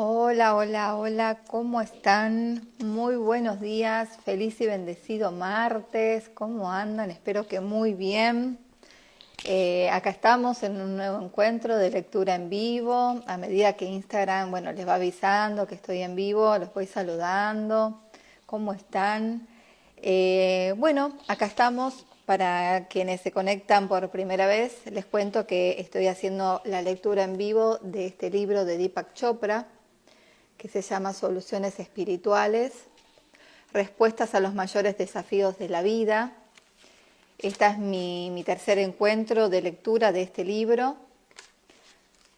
Hola, hola, hola, ¿cómo están? Muy buenos días, feliz y bendecido martes, ¿cómo andan? Espero que muy bien. Acá estamos en un nuevo encuentro de lectura en vivo. A medida que Instagram, bueno, les va avisando que estoy en vivo, los voy saludando. ¿Cómo están? Bueno, acá estamos. Para quienes se conectan por primera vez, les cuento que estoy haciendo la lectura en vivo de este libro de Deepak Chopra, que se llama Soluciones Espirituales, Respuestas a los mayores desafíos de la vida. Este es mi tercer encuentro de lectura de este libro.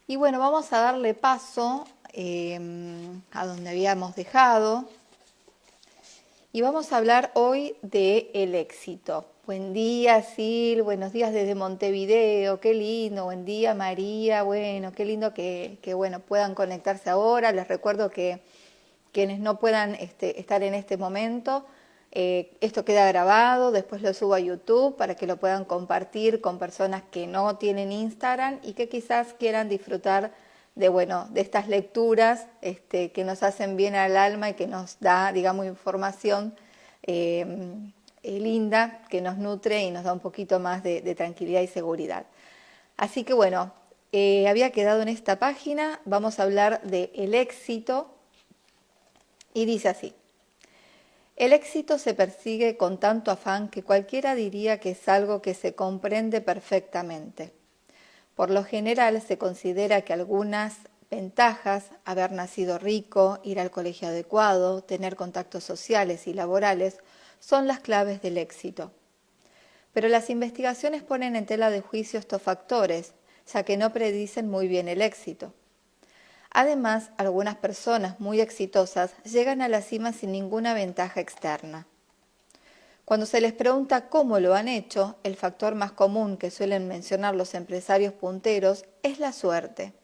Y bueno, vamos a darle paso a donde habíamos dejado. Y vamos a hablar hoy de el éxito. Buen día, Sil, buenos días desde Montevideo, qué lindo, buen día, María, bueno, qué lindo que bueno, puedan conectarse ahora. Les recuerdo que quienes no puedan estar en este momento, esto queda grabado, después lo subo a YouTube para que lo puedan compartir con personas que no tienen Instagram y que quizás quieran disfrutar de estas lecturas que nos hacen bien al alma y que nos da, digamos, información linda, que nos nutre y nos da un poquito más de tranquilidad y seguridad. Así que bueno, había quedado en esta página, vamos a hablar del éxito y dice así: el éxito se persigue con tanto afán que cualquiera diría que es algo que se comprende perfectamente. Por lo general se considera que algunas ventajas, haber nacido rico, ir al colegio adecuado, tener contactos sociales y laborales, son las claves del éxito. Pero las investigaciones ponen en tela de juicio estos factores, ya que no predicen muy bien el éxito. Además, algunas personas muy exitosas llegan a la cima sin ninguna ventaja externa. Cuando se les pregunta cómo lo han hecho, el factor más común que suelen mencionar los empresarios punteros es la suerte.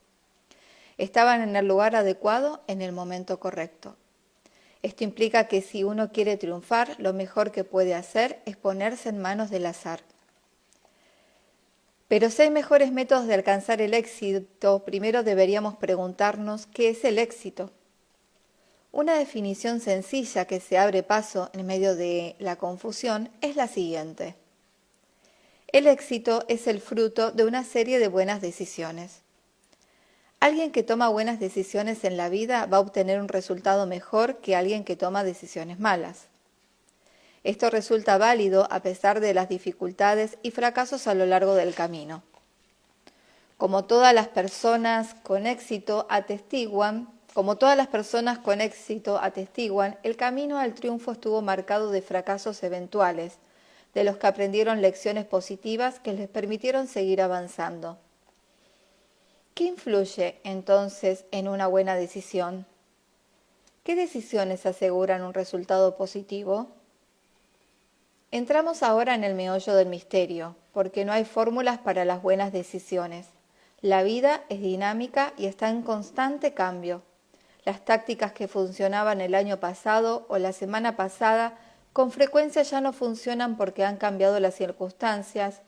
Estaban en el lugar adecuado en el momento correcto. Esto implica que si uno quiere triunfar, lo mejor que puede hacer es ponerse en manos del azar. Pero si hay mejores métodos de alcanzar el éxito, primero deberíamos preguntarnos qué es el éxito. Una definición sencilla que se abre paso en medio de la confusión es la siguiente. El éxito es el fruto de una serie de buenas decisiones. Alguien que toma buenas decisiones en la vida va a obtener un resultado mejor que alguien que toma decisiones malas. Esto resulta válido a pesar de las dificultades y fracasos a lo largo del camino. Como todas las personas con éxito atestiguan, el camino al triunfo estuvo marcado de fracasos eventuales, de los que aprendieron lecciones positivas que les permitieron seguir avanzando. ¿Qué influye entonces en una buena decisión? ¿Qué decisiones aseguran un resultado positivo? Entramos ahora en el meollo del misterio, porque no hay fórmulas para las buenas decisiones. La vida es dinámica y está en constante cambio. Las tácticas que funcionaban el año pasado o la semana pasada con frecuencia ya no funcionan porque han cambiado las circunstancias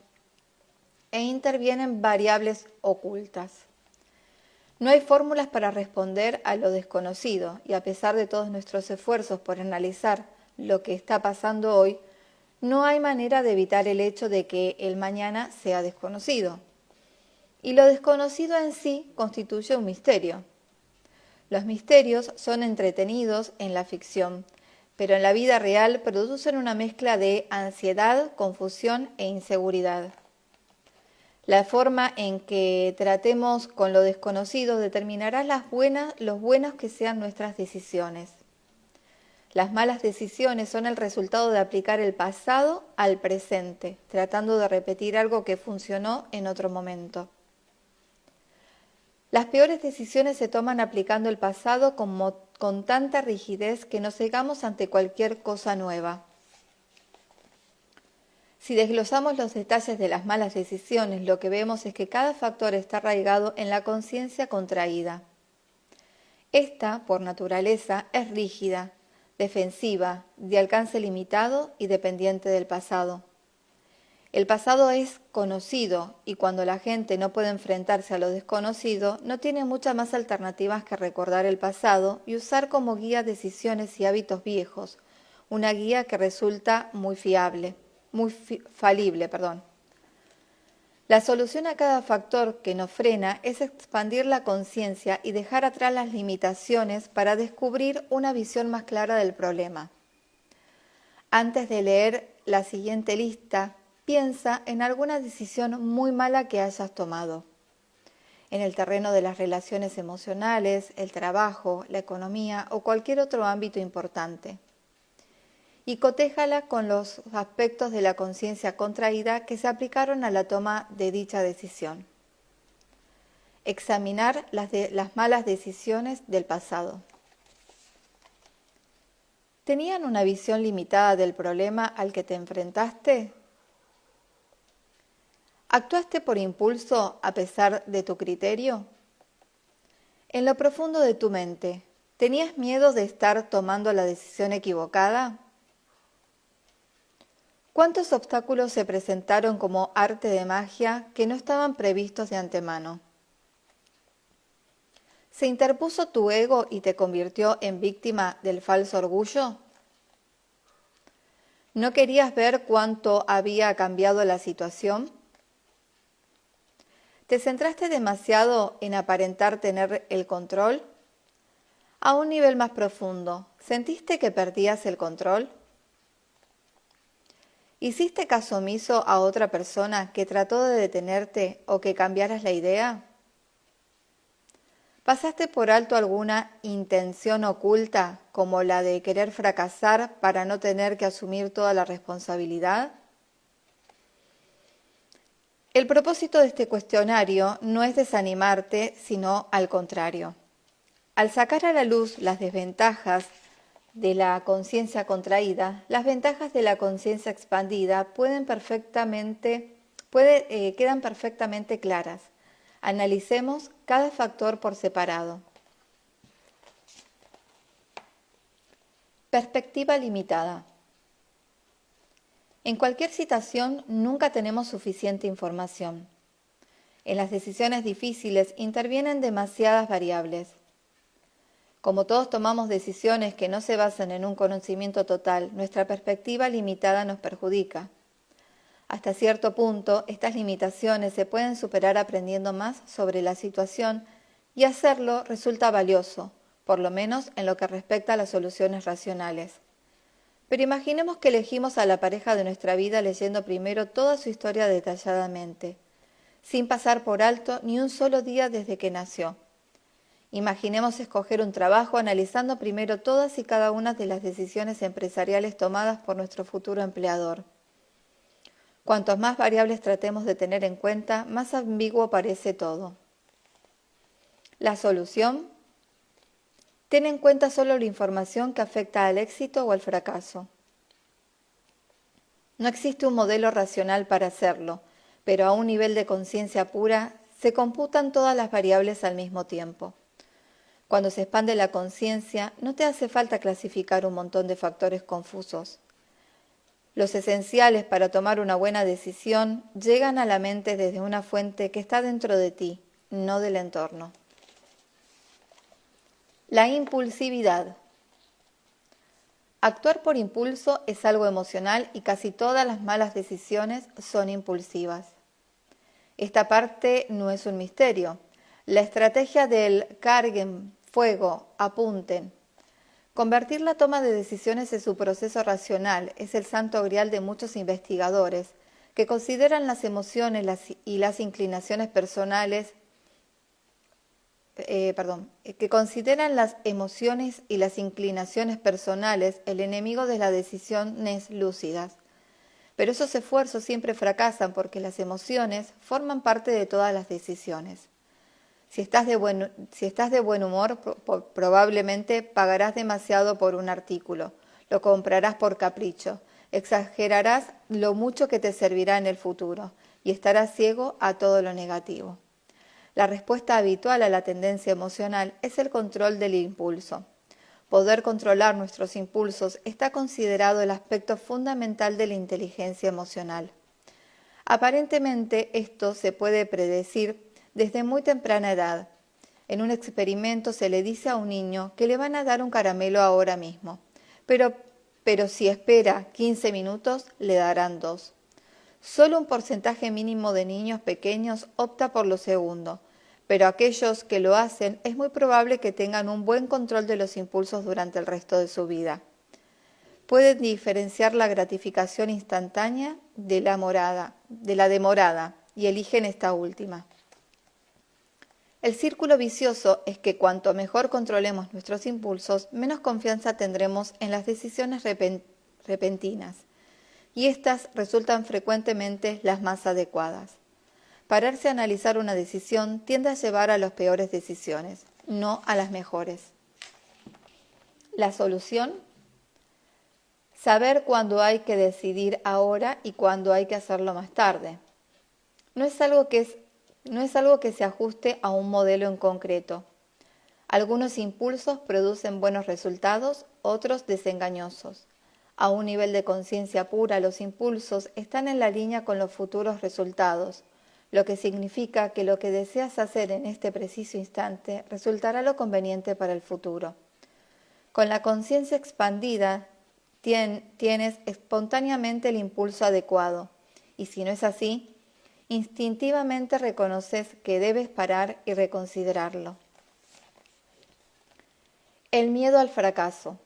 e intervienen variables ocultas. No hay fórmulas para responder a lo desconocido y a pesar de todos nuestros esfuerzos por analizar lo que está pasando hoy, no hay manera de evitar el hecho de que el mañana sea desconocido. Y lo desconocido en sí constituye un misterio. Los misterios son entretenidos en la ficción, pero en la vida real producen una mezcla de ansiedad, confusión e inseguridad. La forma en que tratemos con lo desconocido determinará los buenos que sean nuestras decisiones. Las malas decisiones son el resultado de aplicar el pasado al presente, tratando de repetir algo que funcionó en otro momento. Las peores decisiones se toman aplicando el pasado con tanta rigidez que nos cegamos ante cualquier cosa nueva. Si desglosamos los detalles de las malas decisiones, lo que vemos es que cada factor está arraigado en la conciencia contraída. Esta, por naturaleza, es rígida, defensiva, de alcance limitado y dependiente del pasado. El pasado es conocido y cuando la gente no puede enfrentarse a lo desconocido, no tiene muchas más alternativas que recordar el pasado y usar como guía decisiones y hábitos viejos, una guía que resulta muy falible, perdón. La solución a cada factor que nos frena es expandir la conciencia y dejar atrás las limitaciones para descubrir una visión más clara del problema. Antes de leer la siguiente lista, piensa en alguna decisión muy mala que hayas tomado. En el terreno de las relaciones emocionales, el trabajo, la economía o cualquier otro ámbito importante. Y cotéjala con los aspectos de la conciencia contraída que se aplicaron a la toma de dicha decisión. Examinar las malas decisiones del pasado. ¿Tenían una visión limitada del problema al que te enfrentaste? ¿Actuaste por impulso a pesar de tu criterio? En lo profundo de tu mente, ¿tenías miedo de estar tomando la decisión equivocada? ¿Cuántos obstáculos se presentaron como arte de magia que no estaban previstos de antemano? ¿Se interpuso tu ego y te convirtió en víctima del falso orgullo? ¿No querías ver cuánto había cambiado la situación? ¿Te centraste demasiado en aparentar tener el control? A un nivel más profundo, ¿sentiste que perdías el control? ¿Hiciste caso omiso a otra persona que trató de detenerte o que cambiaras la idea? ¿Pasaste por alto alguna intención oculta, como la de querer fracasar para no tener que asumir toda la responsabilidad? El propósito de este cuestionario no es desanimarte, sino al contrario. Al sacar a la luz las desventajas de la conciencia contraída, las ventajas de la conciencia expandida quedan perfectamente claras. Analicemos cada factor por separado. Perspectiva limitada. En cualquier situación nunca tenemos suficiente información. En las decisiones difíciles intervienen demasiadas variables. Como todos tomamos decisiones que no se basan en un conocimiento total, nuestra perspectiva limitada nos perjudica. Hasta cierto punto, estas limitaciones se pueden superar aprendiendo más sobre la situación y hacerlo resulta valioso, por lo menos en lo que respecta a las soluciones racionales. Pero imaginemos que elegimos a la pareja de nuestra vida leyendo primero toda su historia detalladamente, sin pasar por alto ni un solo día desde que nació. Imaginemos escoger un trabajo analizando primero todas y cada una de las decisiones empresariales tomadas por nuestro futuro empleador. Cuantos más variables tratemos de tener en cuenta, más ambiguo parece todo. La solución: ten en cuenta solo la información que afecta al éxito o al fracaso. No existe un modelo racional para hacerlo, pero a un nivel de conciencia pura se computan todas las variables al mismo tiempo. Cuando se expande la conciencia, no te hace falta clasificar un montón de factores confusos. Los esenciales para tomar una buena decisión llegan a la mente desde una fuente que está dentro de ti, no del entorno. La impulsividad. Actuar por impulso es algo emocional y casi todas las malas decisiones son impulsivas. Esta parte no es un misterio. La estrategia del carguen fuego, apunten. Convertir la toma de decisiones en su proceso racional es el santo grial de muchos investigadores que consideran las emociones y las inclinaciones personales, que consideran las emociones y las inclinaciones personales el enemigo de las decisiones lúcidas. Pero esos esfuerzos siempre fracasan porque las emociones forman parte de todas las decisiones. Si estás de buen humor, probablemente pagarás demasiado por un artículo, lo comprarás por capricho, exagerarás lo mucho que te servirá en el futuro y estarás ciego a todo lo negativo. La respuesta habitual a la tendencia emocional es el control del impulso. Poder controlar nuestros impulsos está considerado el aspecto fundamental de la inteligencia emocional. Aparentemente esto se puede predecir desde muy temprana edad. En un experimento se le dice a un niño que le van a dar un caramelo ahora mismo, pero si espera 15 minutos le darán 2. Solo un porcentaje mínimo de niños pequeños opta por lo segundo, pero aquellos que lo hacen es muy probable que tengan un buen control de los impulsos durante el resto de su vida. Pueden diferenciar la gratificación instantánea de la demorada y eligen esta última. El círculo vicioso es que cuanto mejor controlemos nuestros impulsos, menos confianza tendremos en las decisiones repentinas, y estas resultan frecuentemente las más adecuadas. Pararse a analizar una decisión tiende a llevar a las peores decisiones, no a las mejores. La solución: saber cuándo hay que decidir ahora y cuándo hay que hacerlo más tarde. No es algo que se ajuste a un modelo en concreto. Algunos impulsos producen buenos resultados, otros desengañosos. A un nivel de conciencia pura, los impulsos están en la línea con los futuros resultados, lo que significa que lo que deseas hacer en este preciso instante resultará lo conveniente para el futuro. Con la conciencia expandida, tienes espontáneamente el impulso adecuado, y si no es así, instintivamente reconoces que debes parar y reconsiderarlo. El miedo al fracaso.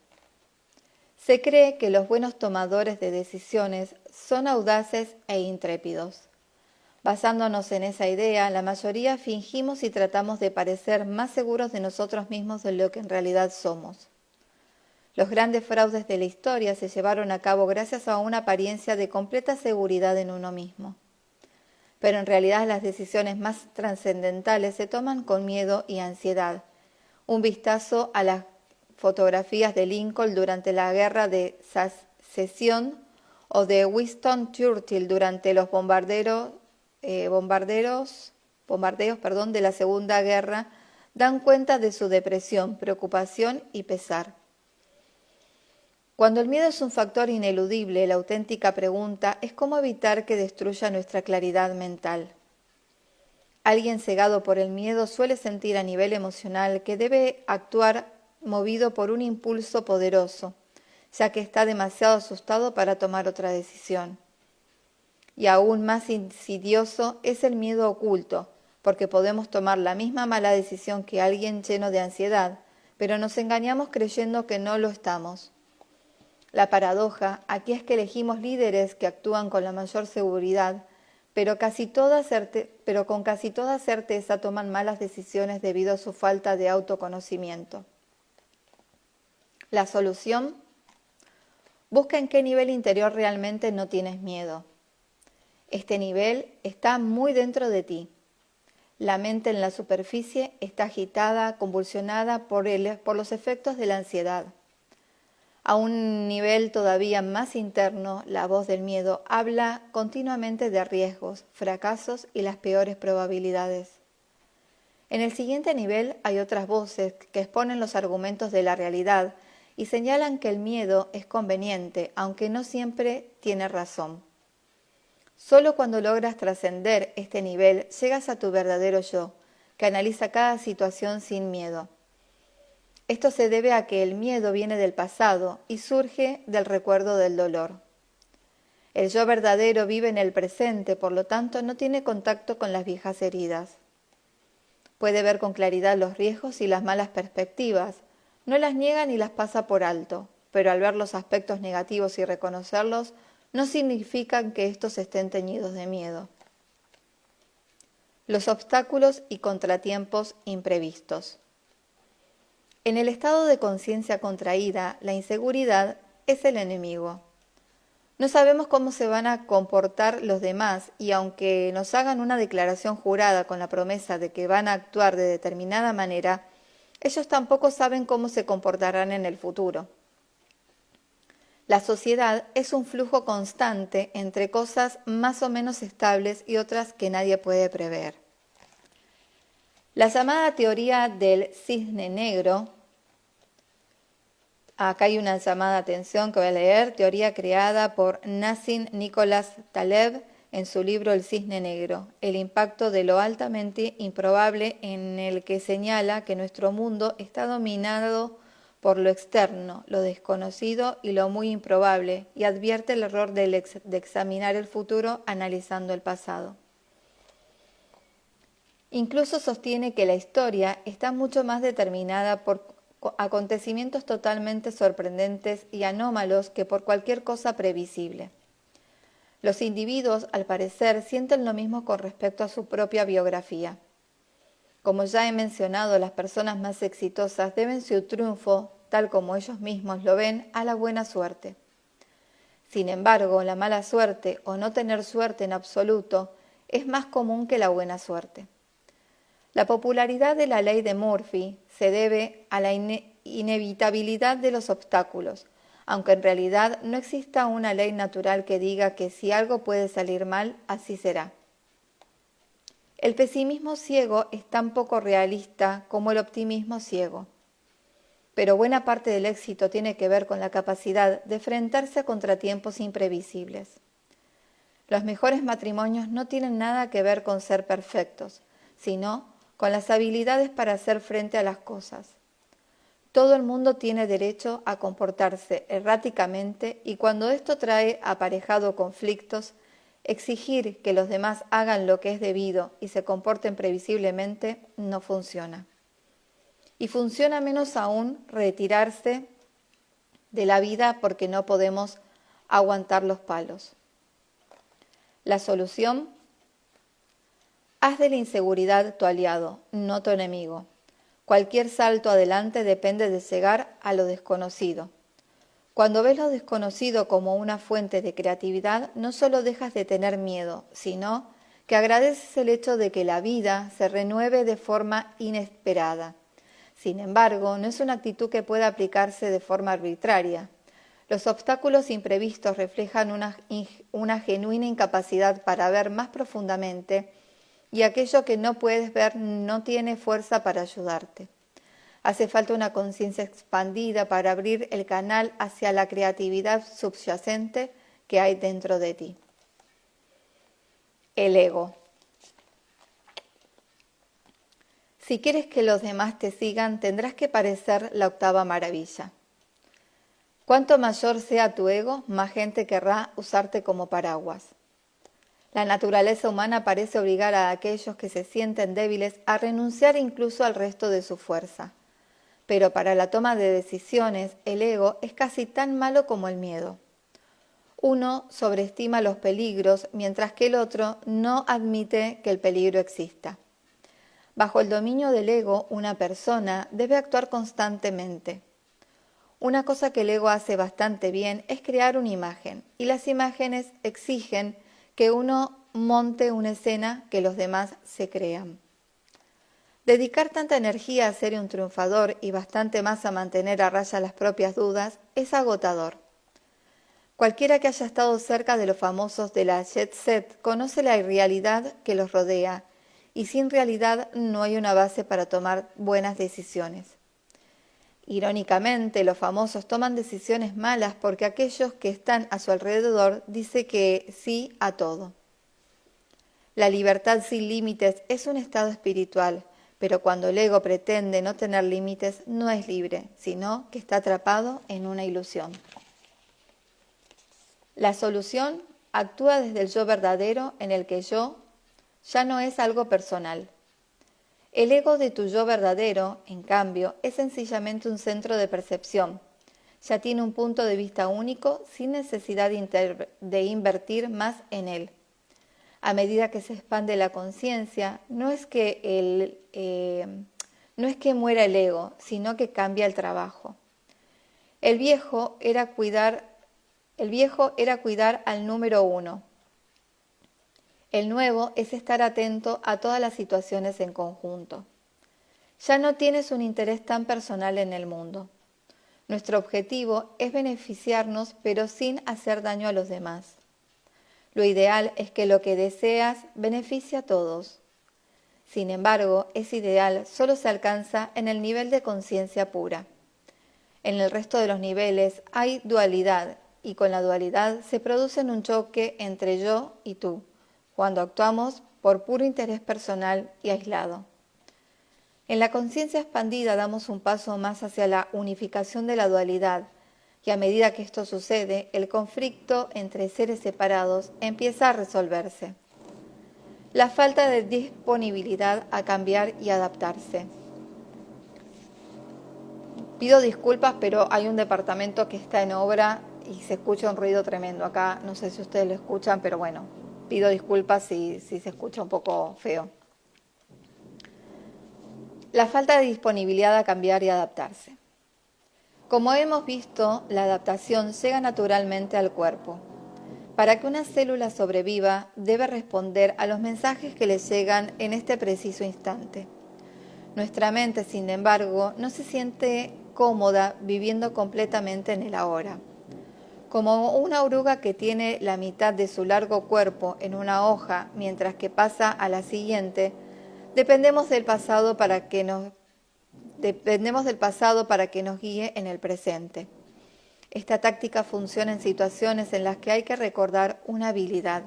Se cree que los buenos tomadores de decisiones son audaces e intrépidos. Basándonos en esa idea, la mayoría fingimos y tratamos de parecer más seguros de nosotros mismos de lo que en realidad somos. Los grandes fraudes de la historia se llevaron a cabo gracias a una apariencia de completa seguridad en uno mismo. Pero en realidad las decisiones más trascendentales se toman con miedo y ansiedad. Un vistazo a las fotografías de Lincoln durante la Guerra de Secesión o de Winston Churchill durante los bombardeos de la Segunda Guerra dan cuenta de su depresión, preocupación y pesar. Cuando el miedo es un factor ineludible, la auténtica pregunta es cómo evitar que destruya nuestra claridad mental. Alguien cegado por el miedo suele sentir a nivel emocional que debe actuar movido por un impulso poderoso, ya que está demasiado asustado para tomar otra decisión. Y aún más insidioso es el miedo oculto, porque podemos tomar la misma mala decisión que alguien lleno de ansiedad, pero nos engañamos creyendo que no lo estamos. La paradoja aquí es que elegimos líderes que actúan con la mayor seguridad, pero con casi toda certeza toman malas decisiones debido a su falta de autoconocimiento. La solución: busca en qué nivel interior realmente no tienes miedo. Este nivel está muy dentro de ti. La mente en la superficie está agitada, convulsionada por los efectos de la ansiedad. A un nivel todavía más interno, la voz del miedo habla continuamente de riesgos, fracasos y las peores probabilidades. En el siguiente nivel hay otras voces que exponen los argumentos de la realidad y señalan que el miedo es conveniente, aunque no siempre tiene razón. Solo cuando logras trascender este nivel llegas a tu verdadero yo, que analiza cada situación sin miedo. Esto se debe a que el miedo viene del pasado y surge del recuerdo del dolor. El yo verdadero vive en el presente, por lo tanto no tiene contacto con las viejas heridas. Puede ver con claridad los riesgos y las malas perspectivas, no las niega ni las pasa por alto, pero al ver los aspectos negativos y reconocerlos, no significan que estos estén teñidos de miedo. Los obstáculos y contratiempos imprevistos. En el estado de conciencia contraída, la inseguridad es el enemigo. No sabemos cómo se van a comportar los demás y aunque nos hagan una declaración jurada con la promesa de que van a actuar de determinada manera, ellos tampoco saben cómo se comportarán en el futuro. La sociedad es un flujo constante entre cosas más o menos estables y otras que nadie puede prever. La llamada teoría del cisne negro, acá hay una llamada de atención que voy a leer, teoría creada por Nassim Nicholas Taleb en su libro El Cisne Negro, el impacto de lo altamente improbable, en el que señala que nuestro mundo está dominado por lo externo, lo desconocido y lo muy improbable, y advierte el error de examinar el futuro analizando el pasado. Incluso sostiene que la historia está mucho más determinada por acontecimientos totalmente sorprendentes y anómalos que por cualquier cosa previsible. Los individuos, al parecer, sienten lo mismo con respecto a su propia biografía. Como ya he mencionado, las personas más exitosas deben su triunfo, tal como ellos mismos lo ven, a la buena suerte. Sin embargo, la mala suerte o no tener suerte en absoluto es más común que la buena suerte. La popularidad de la ley de Murphy se debe a la inevitabilidad de los obstáculos, aunque en realidad no exista una ley natural que diga que si algo puede salir mal, así será. El pesimismo ciego es tan poco realista como el optimismo ciego. Pero buena parte del éxito tiene que ver con la capacidad de enfrentarse a contratiempos imprevisibles. Los mejores matrimonios no tienen nada que ver con ser perfectos, sino con las habilidades para hacer frente a las cosas. Todo el mundo tiene derecho a comportarse erráticamente y cuando esto trae aparejado conflictos, exigir que los demás hagan lo que es debido y se comporten previsiblemente no funciona. Y funciona menos aún retirarse de la vida porque no podemos aguantar los palos. La solución: haz de la inseguridad tu aliado, no tu enemigo. Cualquier salto adelante depende de llegar a lo desconocido. Cuando ves lo desconocido como una fuente de creatividad, no solo dejas de tener miedo, sino que agradeces el hecho de que la vida se renueve de forma inesperada. Sin embargo, no es una actitud que pueda aplicarse de forma arbitraria. Los obstáculos imprevistos reflejan una genuina incapacidad para ver más profundamente, y aquello que no puedes ver no tiene fuerza para ayudarte. Hace falta una conciencia expandida para abrir el canal hacia la creatividad subyacente que hay dentro de ti. El ego. Si quieres que los demás te sigan, tendrás que parecer la octava maravilla. Cuanto mayor sea tu ego, más gente querrá usarte como paraguas. La naturaleza humana parece obligar a aquellos que se sienten débiles a renunciar incluso al resto de su fuerza. Pero para la toma de decisiones, el ego es casi tan malo como el miedo. Uno sobreestima los peligros, mientras que el otro no admite que el peligro exista. Bajo el dominio del ego, una persona debe actuar constantemente. Una cosa que el ego hace bastante bien es crear una imagen, y las imágenes exigen que uno monte una escena que los demás se crean. Dedicar tanta energía a ser un triunfador y bastante más a mantener a raya las propias dudas es agotador. Cualquiera que haya estado cerca de los famosos de la jet set conoce la irrealidad que los rodea, y sin realidad no hay una base para tomar buenas decisiones. Irónicamente, los famosos toman decisiones malas porque aquellos que están a su alrededor dicen que sí a todo. La libertad sin límites es un estado espiritual, pero cuando el ego pretende no tener límites, no es libre, sino que está atrapado en una ilusión. La solución actúa desde el yo verdadero, en el que yo ya no es algo personal. El ego de tu yo verdadero, en cambio, es sencillamente un centro de percepción. Ya tiene un punto de vista único sin necesidad de invertir más en él. A medida que se expande la conciencia, no es que muera el ego, sino que cambia el trabajo. El viejo era cuidar al número uno. El nuevo es estar atento a todas las situaciones en conjunto. Ya no tienes un interés tan personal en el mundo. Nuestro objetivo es beneficiarnos, pero sin hacer daño a los demás. Lo ideal es que lo que deseas beneficie a todos. Sin embargo, ese ideal solo se alcanza en el nivel de conciencia pura. En el resto de los niveles hay dualidad, y con la dualidad se produce un choque entre yo y tú, cuando actuamos por puro interés personal y aislado. En la conciencia expandida damos un paso más hacia la unificación de la dualidad, y a medida que esto sucede, el conflicto entre seres separados empieza a resolverse. La falta de disponibilidad a cambiar y adaptarse. Pido disculpas, pero hay un departamento que está en obra y se escucha un ruido tremendo acá. No sé si ustedes lo escuchan, pero bueno, pido disculpas si se escucha un poco feo. La falta de disponibilidad a cambiar y adaptarse. Como hemos visto, la adaptación llega naturalmente al cuerpo. Para que una célula sobreviva, debe responder a los mensajes que le llegan en este preciso instante. Nuestra mente, sin embargo, no se siente cómoda viviendo completamente en el ahora. Como una oruga que tiene la mitad de su largo cuerpo en una hoja mientras que pasa a la siguiente, dependemos del pasado para que nos guíe en el presente. Esta táctica funciona en situaciones en las que hay que recordar una habilidad.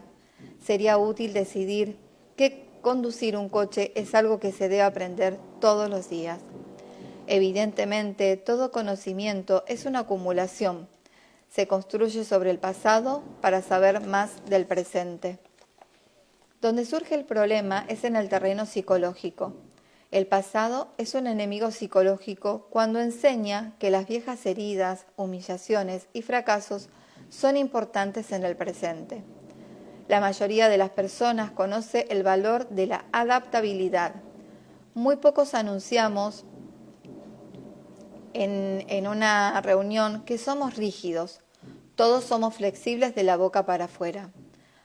Sería útil decidir que conducir un coche es algo que se debe aprender todos los días. Evidentemente, todo conocimiento es una acumulación. Se construye sobre el pasado para saber más del presente. Donde surge el problema es en el terreno psicológico. El pasado es un enemigo psicológico cuando enseña que las viejas heridas, humillaciones y fracasos son importantes en el presente. La mayoría de las personas conoce el valor de la adaptabilidad. Muy pocos anunciamos en una reunión que somos rígidos. Todos somos flexibles de la boca para afuera.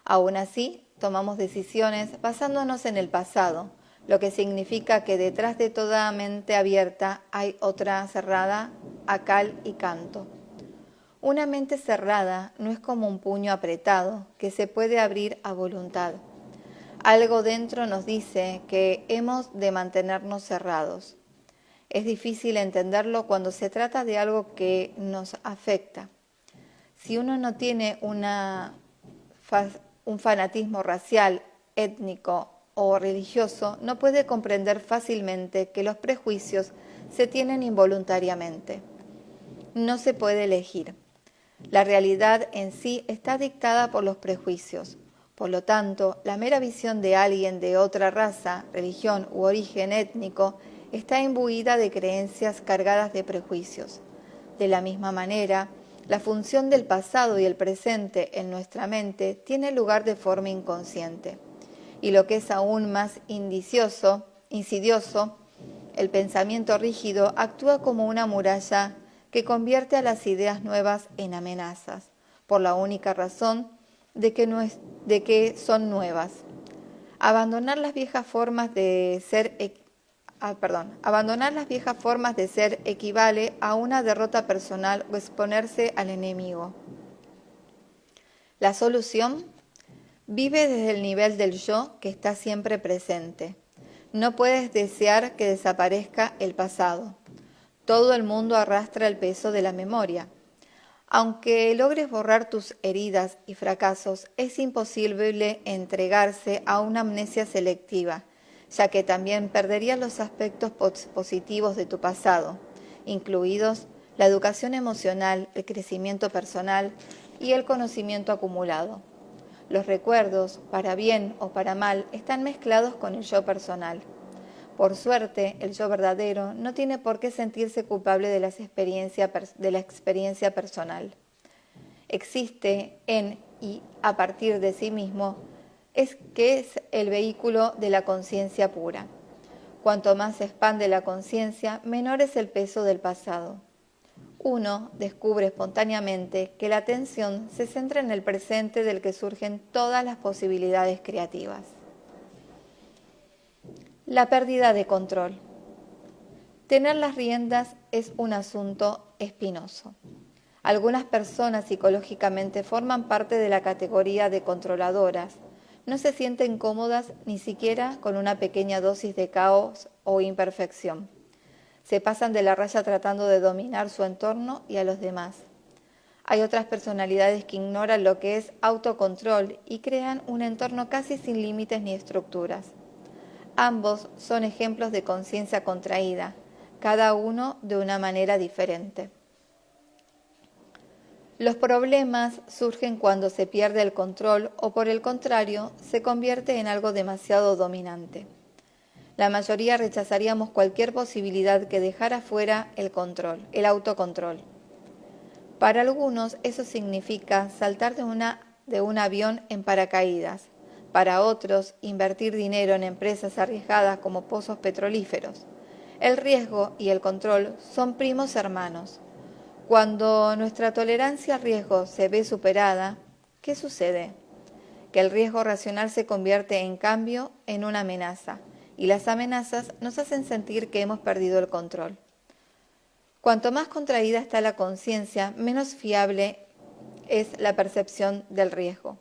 Aún así, tomamos decisiones basándonos en el pasado, lo que significa que detrás de toda mente abierta hay otra cerrada a cal y canto. Una mente cerrada no es como un puño apretado que se puede abrir a voluntad. Algo dentro nos dice que hemos de mantenernos cerrados. Es difícil entenderlo cuando se trata de algo que nos afecta. Si uno no tiene un fanatismo racial, étnico o religioso, no puede comprender fácilmente que los prejuicios se tienen involuntariamente. No se puede elegir. La realidad en sí está dictada por los prejuicios. Por lo tanto, la mera visión de alguien de otra raza, religión u origen étnico está imbuida de creencias cargadas de prejuicios. De la misma manera, la función del pasado y el presente en nuestra mente tiene lugar de forma inconsciente. Y lo que es aún más insidioso, el pensamiento rígido actúa como una muralla que convierte a las ideas nuevas en amenazas, por la única razón de que son nuevas. Abandonar las viejas formas de ser equivale a una derrota personal o exponerse al enemigo. La solución vive desde el nivel del yo que está siempre presente. No puedes desear que desaparezca el pasado. Todo el mundo arrastra el peso de la memoria. Aunque logres borrar tus heridas y fracasos, es imposible entregarse a una amnesia selectiva, ya que también perderías los aspectos positivos de tu pasado, incluidos la educación emocional, el crecimiento personal y el conocimiento acumulado. Los recuerdos, para bien o para mal, están mezclados con el yo personal. Por suerte, el yo verdadero no tiene por qué sentirse culpable de la experiencia personal. Existe en y a partir de sí mismo, es el vehículo de la conciencia pura. Cuanto más se expande la conciencia, menor es el peso del pasado. Uno descubre espontáneamente que la atención se centra en el presente del que surgen todas las posibilidades creativas. La pérdida de control. Tener las riendas es un asunto espinoso. Algunas personas psicológicamente forman parte de la categoría de controladoras. No se sienten cómodas ni siquiera con una pequeña dosis de caos o imperfección. Se pasan de la raya tratando de dominar su entorno y a los demás. Hay otras personalidades que ignoran lo que es autocontrol y crean un entorno casi sin límites ni estructuras. Ambos son ejemplos de conciencia contraída, cada uno de una manera diferente. Los problemas surgen cuando se pierde el control o, por el contrario, se convierte en algo demasiado dominante. La mayoría rechazaríamos cualquier posibilidad que dejara fuera el control, el autocontrol. Para algunos eso significa saltar de un avión en paracaídas. Para otros, invertir dinero en empresas arriesgadas como pozos petrolíferos. El riesgo y el control son primos hermanos. Cuando nuestra tolerancia al riesgo se ve superada, ¿qué sucede? Que el riesgo racional se convierte en cambio en una amenaza, y las amenazas nos hacen sentir que hemos perdido el control. Cuanto más contraída está la conciencia, menos fiable es la percepción del riesgo.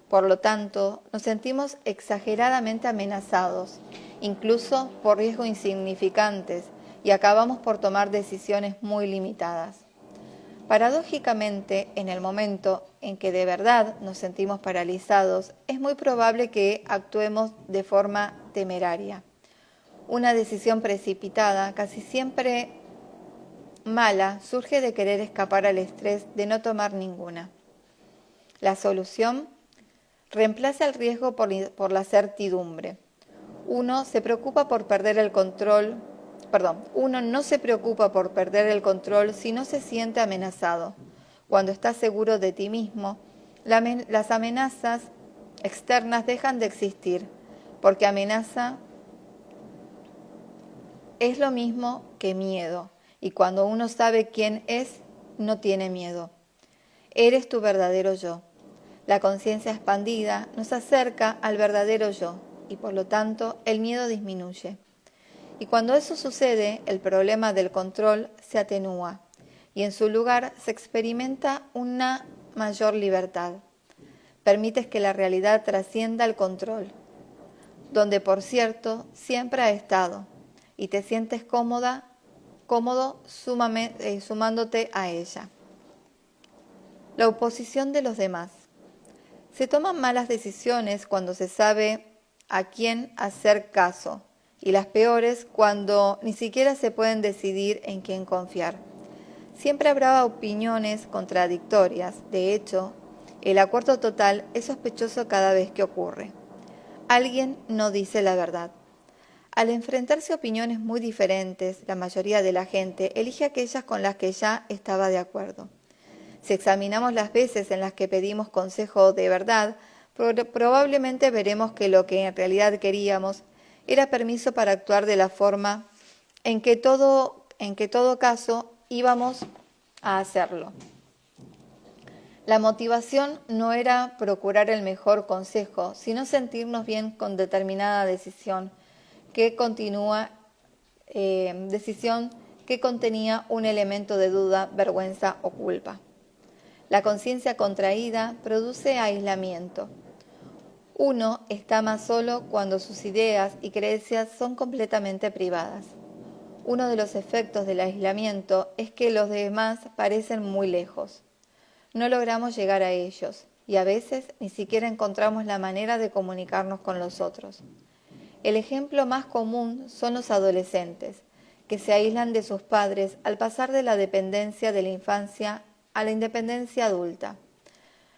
Por lo tanto, nos sentimos exageradamente amenazados, incluso por riesgos insignificantes, y acabamos por tomar decisiones muy limitadas. Paradójicamente, en el momento en que de verdad nos sentimos paralizados, es muy probable que actuemos de forma temeraria. Una decisión precipitada, casi siempre mala, surge de querer escapar al estrés de no tomar ninguna. La solución: reemplaza el riesgo por la certidumbre. Uno no se preocupa por perder el control si no se siente amenazado. Cuando estás seguro de ti mismo, las amenazas externas dejan de existir, porque amenaza es lo mismo que miedo, y cuando uno sabe quién es, no tiene miedo. Eres tu verdadero yo. La conciencia expandida nos acerca al verdadero yo, y por lo tanto el miedo disminuye. Y cuando eso sucede, el problema del control se atenúa y en su lugar se experimenta una mayor libertad. Permites que la realidad trascienda el control, donde por cierto siempre ha estado, y te sientes cómodo sumándote a ella. La oposición de los demás. Se toman malas decisiones cuando se sabe a quién hacer caso, y las peores cuando ni siquiera se pueden decidir en quién confiar. Siempre habrá opiniones contradictorias. De hecho, el acuerdo total es sospechoso cada vez que ocurre. Alguien no dice la verdad. Al enfrentarse a opiniones muy diferentes, la mayoría de la gente elige aquellas con las que ya estaba de acuerdo. Si examinamos las veces en las que pedimos consejo de verdad, probablemente veremos que lo que en realidad queríamos era permiso para actuar de la forma en que todo caso íbamos a hacerlo. La motivación no era procurar el mejor consejo, sino sentirnos bien con determinada decisión que contenía un elemento de duda, vergüenza o culpa. La conciencia contraída produce aislamiento. Uno está más solo cuando sus ideas y creencias son completamente privadas. Uno de los efectos del aislamiento es que los demás parecen muy lejos. No logramos llegar a ellos y a veces ni siquiera encontramos la manera de comunicarnos con los otros. El ejemplo más común son los adolescentes, que se aíslan de sus padres al pasar de la dependencia de la infancia a la independencia adulta.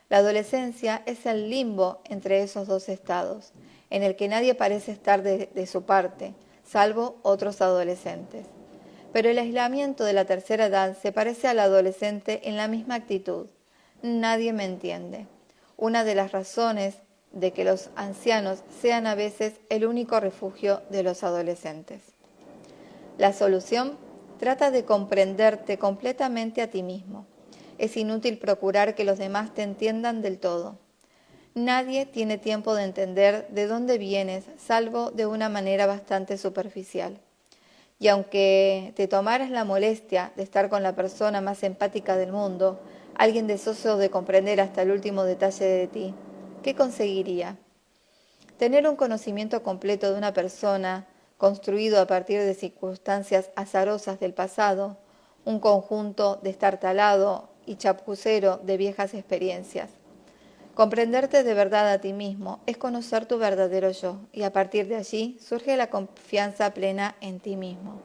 La adolescencia es el limbo entre esos dos estados, en el que nadie parece estar de su parte, salvo otros adolescentes. Pero el aislamiento de la tercera edad se parece al adolescente en la misma actitud. Nadie me entiende. Una de las razones de que los ancianos sean a veces el único refugio de los adolescentes. La solución: trata de comprenderte completamente a ti mismo. Es inútil procurar que los demás te entiendan del todo. Nadie tiene tiempo de entender de dónde vienes, salvo de una manera bastante superficial. Y aunque te tomaras la molestia de estar con la persona más empática del mundo, alguien deseoso de comprender hasta el último detalle de ti, ¿qué conseguiría? Tener un conocimiento completo de una persona, construido a partir de circunstancias azarosas del pasado, un conjunto destartalado y chapucero de viejas experiencias. Comprenderte de verdad a ti mismo es conocer tu verdadero yo, y a partir de allí surge la confianza plena en ti mismo.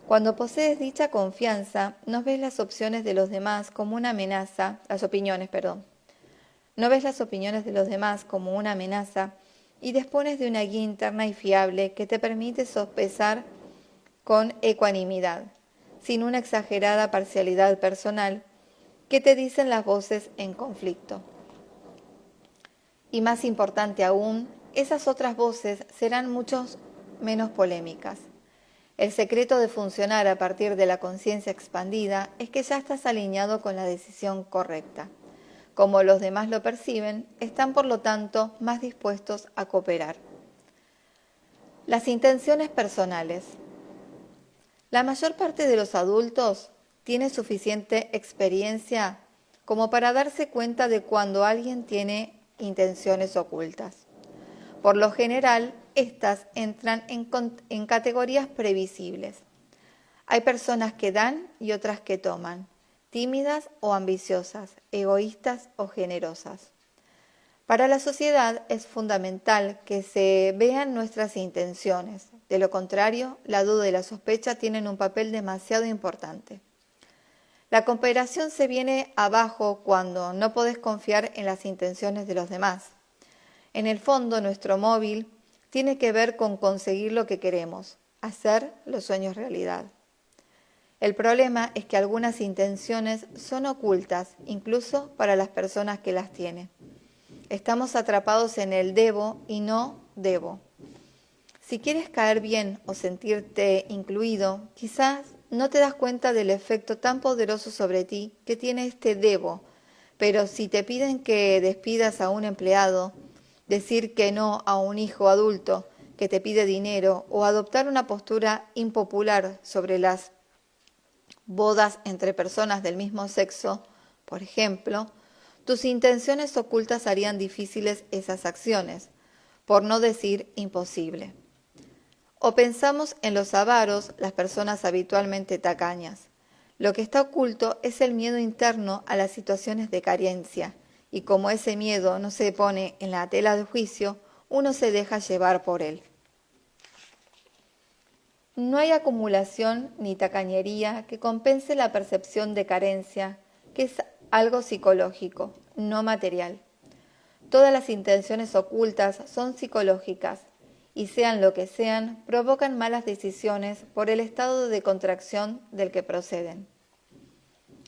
Cuando posees dicha confianza, no ves las opciones de los demás como una amenaza, no ves las opiniones de los demás como una amenaza y dispones de una guía interna y fiable que te permite sopesar con ecuanimidad, sin una exagerada parcialidad personal que te dicen las voces en conflicto. Y más importante aún, esas otras voces serán mucho menos polémicas. El secreto de funcionar a partir de la conciencia expandida es que ya estás alineado con la decisión correcta. Como los demás lo perciben, están por lo tanto más dispuestos a cooperar. Las intenciones personales. La mayor parte de los adultos tiene suficiente experiencia como para darse cuenta de cuando alguien tiene intenciones ocultas. Por lo general, estas entran en categorías previsibles. Hay personas que dan y otras que toman, tímidas o ambiciosas, egoístas o generosas. Para la sociedad es fundamental que se vean nuestras intenciones. De lo contrario, la duda y la sospecha tienen un papel demasiado importante. La cooperación se viene abajo cuando no podés confiar en las intenciones de los demás. En el fondo, nuestro móvil tiene que ver con conseguir lo que queremos, hacer los sueños realidad. El problema es que algunas intenciones son ocultas, incluso para las personas que las tienen. Estamos atrapados en el debo y no debo. Si quieres caer bien o sentirte incluido, quizás no te das cuenta del efecto tan poderoso sobre ti que tiene este debo, pero si te piden que despidas a un empleado, decir que no a un hijo adulto que te pide dinero o adoptar una postura impopular sobre las bodas entre personas del mismo sexo, por ejemplo, tus intenciones ocultas harían difíciles esas acciones, por no decir imposible. O pensamos en los avaros, las personas habitualmente tacañas. Lo que está oculto es el miedo interno a las situaciones de carencia, y como ese miedo no se pone en la tela de juicio, uno se deja llevar por él. No hay acumulación ni tacañería que compense la percepción de carencia, que es algo psicológico, no material. Todas las intenciones ocultas son psicológicas y sean lo que sean, provocan malas decisiones por el estado de contracción del que proceden.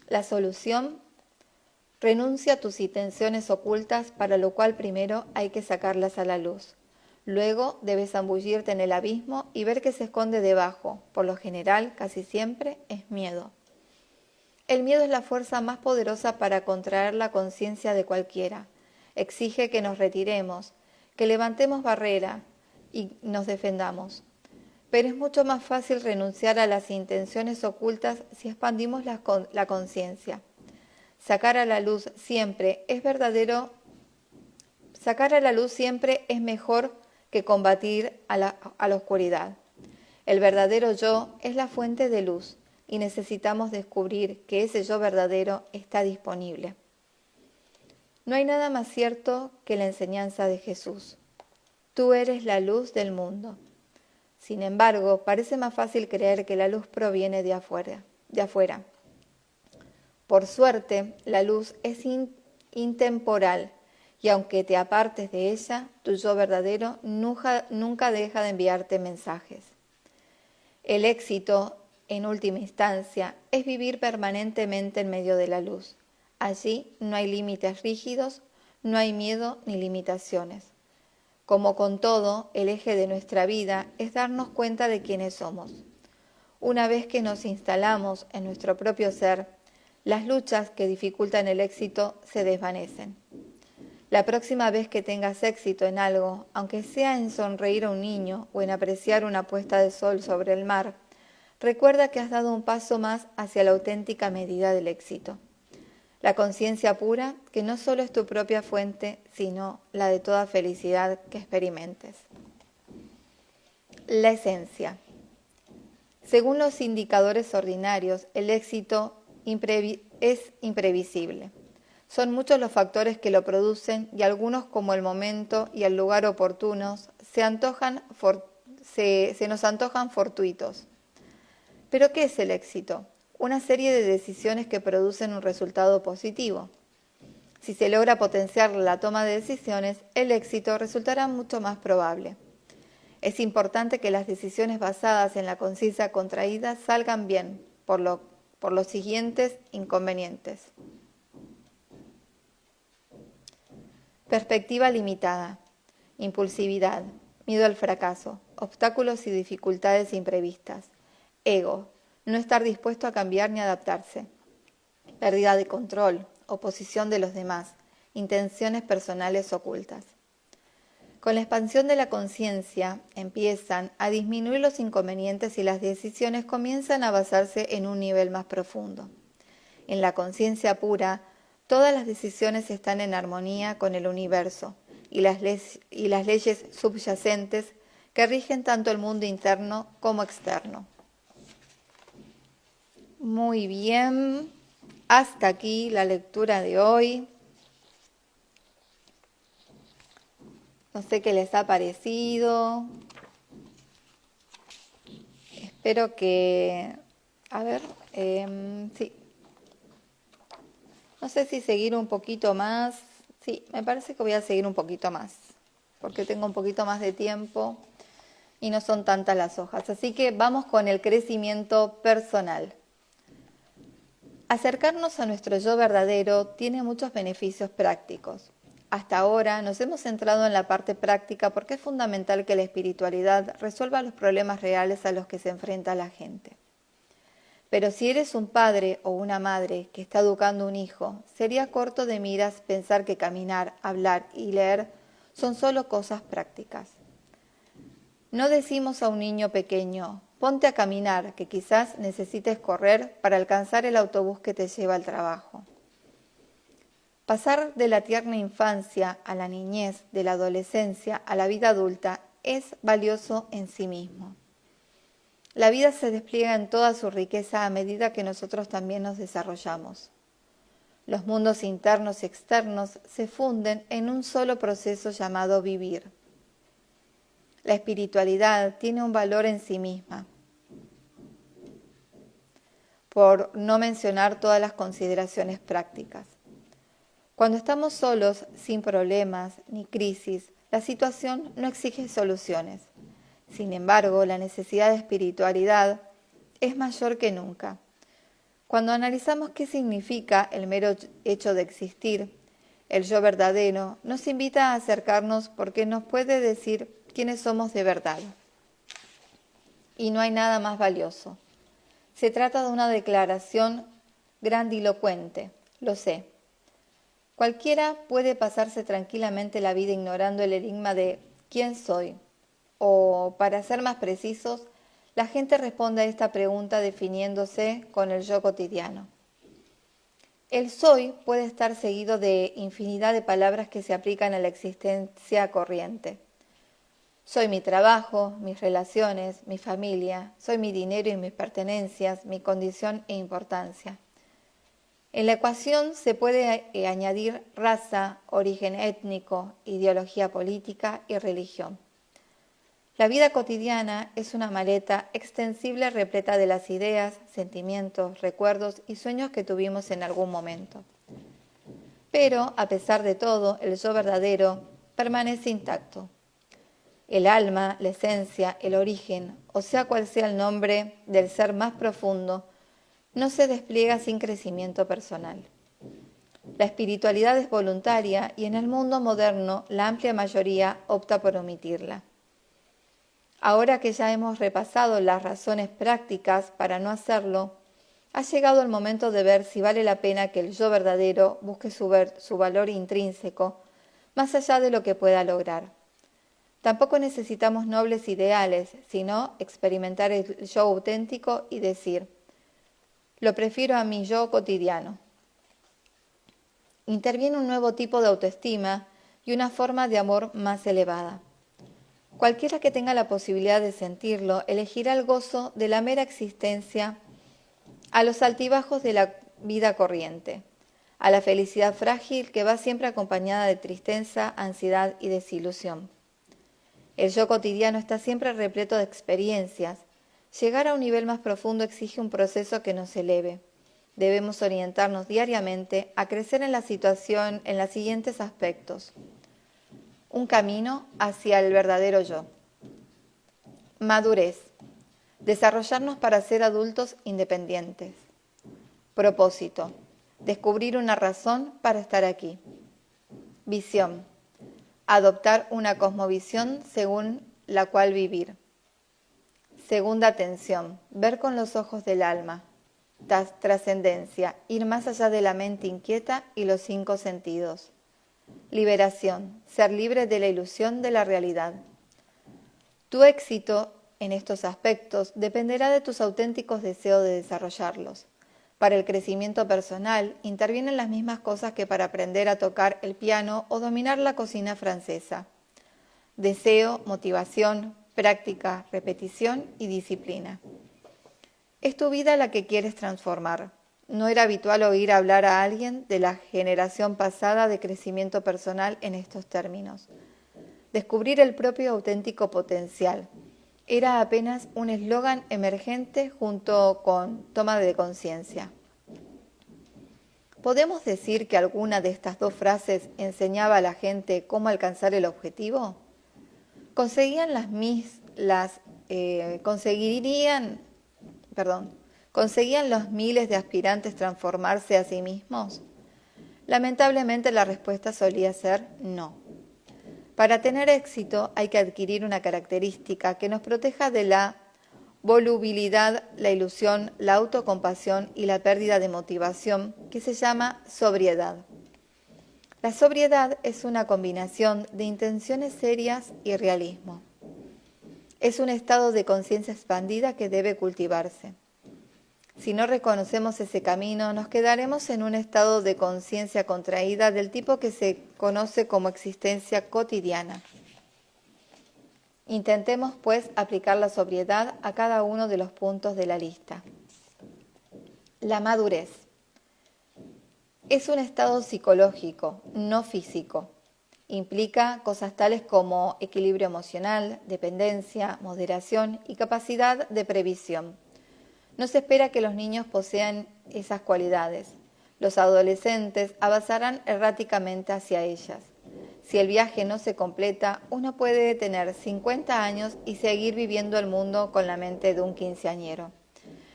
La solución: renuncia a tus intenciones ocultas, para lo cual primero hay que sacarlas a la luz. Luego debes zambullirte en el abismo y ver qué se esconde debajo. Por lo general, casi siempre, es miedo. El miedo es la fuerza más poderosa para contraer la conciencia de cualquiera. Exige que nos retiremos, que levantemos barrera y nos defendamos. Pero es mucho más fácil renunciar a las intenciones ocultas si expandimos la conciencia. Sacar a la luz siempre es mejor que combatir a la oscuridad. El verdadero yo es la fuente de luz y necesitamos descubrir que ese yo verdadero está disponible. No hay nada más cierto que la enseñanza de Jesús. Tú eres la luz del mundo. Sin embargo, parece más fácil creer que la luz proviene de afuera. Por suerte, la luz es intemporal, y aunque te apartes de ella, tu yo verdadero nunca deja de enviarte mensajes. El éxito, en última instancia, es vivir permanentemente en medio de la luz. Allí no hay límites rígidos, no hay miedo ni limitaciones. Como con todo, el eje de nuestra vida es darnos cuenta de quiénes somos. Una vez que nos instalamos en nuestro propio ser, las luchas que dificultan el éxito se desvanecen. La próxima vez que tengas éxito en algo, aunque sea en sonreír a un niño o en apreciar una puesta de sol sobre el mar, recuerda que has dado un paso más hacia la auténtica medida del éxito. La conciencia pura, que no solo es tu propia fuente, sino la de toda felicidad que experimentes. La esencia. Según los indicadores ordinarios, el éxito es imprevisible. Son muchos los factores que lo producen y algunos, como el momento y el lugar oportunos, se nos antojan fortuitos. ¿Pero qué es el éxito? Una serie de decisiones que producen un resultado positivo. Si se logra potenciar la toma de decisiones, el éxito resultará mucho más probable. Es importante que las decisiones basadas en la conciencia contraída salgan bien, por los siguientes inconvenientes. Perspectiva limitada, impulsividad, miedo al fracaso, obstáculos y dificultades imprevistas, ego, no estar dispuesto a cambiar ni adaptarse, pérdida de control, oposición de los demás, intenciones personales ocultas. Con la expansión de la conciencia empiezan a disminuir los inconvenientes y las decisiones comienzan a basarse en un nivel más profundo. En la conciencia pura, todas las decisiones están en armonía con el universo y las leyes subyacentes que rigen tanto el mundo interno como externo. Muy bien, hasta aquí la lectura de hoy. No sé qué les ha parecido. Espero que... sí. No sé si seguir un poquito más. Sí, me parece que voy a seguir un poquito más, porque tengo un poquito más de tiempo y no son tantas las hojas. Así que vamos con el crecimiento personal. Acercarnos a nuestro yo verdadero tiene muchos beneficios prácticos. Hasta ahora nos hemos centrado en la parte práctica porque es fundamental que la espiritualidad resuelva los problemas reales a los que se enfrenta la gente. Pero si eres un padre o una madre que está educando un hijo, sería corto de miras pensar que caminar, hablar y leer son solo cosas prácticas. No decimos a un niño pequeño, ponte a caminar, que quizás necesites correr para alcanzar el autobús que te lleva al trabajo. Pasar de la tierna infancia a la niñez, de la adolescencia a la vida adulta, es valioso en sí mismo. La vida se despliega en toda su riqueza a medida que nosotros también nos desarrollamos. Los mundos internos y externos se funden en un solo proceso llamado vivir. La espiritualidad tiene un valor en sí misma, por no mencionar todas las consideraciones prácticas. Cuando estamos solos, sin problemas ni crisis, la situación no exige soluciones. Sin embargo, la necesidad de espiritualidad es mayor que nunca. Cuando analizamos qué significa el mero hecho de existir, el yo verdadero nos invita a acercarnos porque nos puede decir quiénes somos de verdad. Y no hay nada más valioso. Se trata de una declaración grandilocuente, lo sé. Cualquiera puede pasarse tranquilamente la vida ignorando el enigma de ¿quién soy? O, para ser más precisos, la gente responde a esta pregunta definiéndose con el yo cotidiano. El soy puede estar seguido de infinidad de palabras que se aplican a la existencia corriente. Soy mi trabajo, mis relaciones, mi familia, soy mi dinero y mis pertenencias, mi condición e importancia. En la ecuación se puede añadir raza, origen étnico, ideología política y religión. La vida cotidiana es una maleta extensible repleta de las ideas, sentimientos, recuerdos y sueños que tuvimos en algún momento. Pero, a pesar de todo, el yo verdadero permanece intacto. El alma, la esencia, el origen, o sea cual sea el nombre del ser más profundo, no se despliega sin crecimiento personal. La espiritualidad es voluntaria y en el mundo moderno la amplia mayoría opta por omitirla. Ahora que ya hemos repasado las razones prácticas para no hacerlo, ha llegado el momento de ver si vale la pena que el yo verdadero busque su valor intrínseco más allá de lo que pueda lograr. Tampoco necesitamos nobles ideales, sino experimentar el yo auténtico y decir, lo prefiero a mi yo cotidiano. Interviene un nuevo tipo de autoestima y una forma de amor más elevada. Cualquiera que tenga la posibilidad de sentirlo, elegirá el gozo de la mera existencia a los altibajos de la vida corriente, a la felicidad frágil que va siempre acompañada de tristeza, ansiedad y desilusión. El yo cotidiano está siempre repleto de experiencias. Llegar a un nivel más profundo exige un proceso que nos eleve. Debemos orientarnos diariamente a crecer en la situación en los siguientes aspectos. Un camino hacia el verdadero yo. Madurez. Desarrollarnos para ser adultos independientes. Propósito. Descubrir una razón para estar aquí. Visión. Adoptar una cosmovisión según la cual vivir. Segunda tensión. Ver con los ojos del alma. Trascendencia. Ir más allá de la mente inquieta y los 5 sentidos. Liberación. Ser libre de la ilusión de la realidad. Tu éxito en estos aspectos dependerá de tus auténticos deseos de desarrollarlos. Para el crecimiento personal intervienen las mismas cosas que para aprender a tocar el piano o dominar la cocina francesa. Deseo, motivación, práctica, repetición y disciplina. Es tu vida la que quieres transformar. No era habitual oír hablar a alguien de la generación pasada de crecimiento personal en estos términos. Descubrir el propio auténtico potencial. Era apenas un eslogan emergente junto con toma de conciencia. ¿Podemos decir que alguna de estas dos frases enseñaba a la gente cómo alcanzar el objetivo? ¿Conseguían los miles de aspirantes transformarse a sí mismos? Lamentablemente la respuesta solía ser no. Para tener éxito hay que adquirir una característica que nos proteja de la volubilidad, la ilusión, la autocompasión y la pérdida de motivación, que se llama sobriedad. La sobriedad es una combinación de intenciones serias y realismo. Es un estado de conciencia expandida que debe cultivarse. Si no reconocemos ese camino, nos quedaremos en un estado de conciencia contraída del tipo que se conoce como existencia cotidiana. Intentemos, pues, aplicar la sobriedad a cada uno de los puntos de la lista. La madurez. Es un estado psicológico, no físico. Implica cosas tales como equilibrio emocional, dependencia, moderación y capacidad de previsión. No se espera que los niños posean esas cualidades. Los adolescentes avanzarán erráticamente hacia ellas. Si el viaje no se completa, uno puede tener 50 años y seguir viviendo el mundo con la mente de un quinceañero.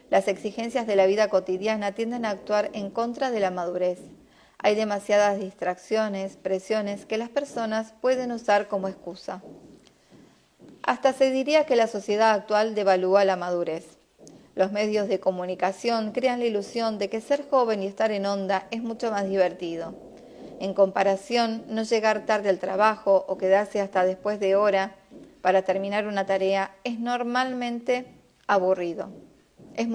Las exigencias de la vida cotidiana tienden a actuar en contra de la madurez. Hay demasiadas distracciones, presiones que las personas pueden usar como excusa. Hasta se diría que la sociedad actual devalúa la madurez. Los medios de comunicación crean la ilusión de que ser joven y estar en onda es mucho más divertido. En comparación, no llegar tarde al trabajo o quedarse hasta después de hora para terminar una tarea es normalmente aburrido. Es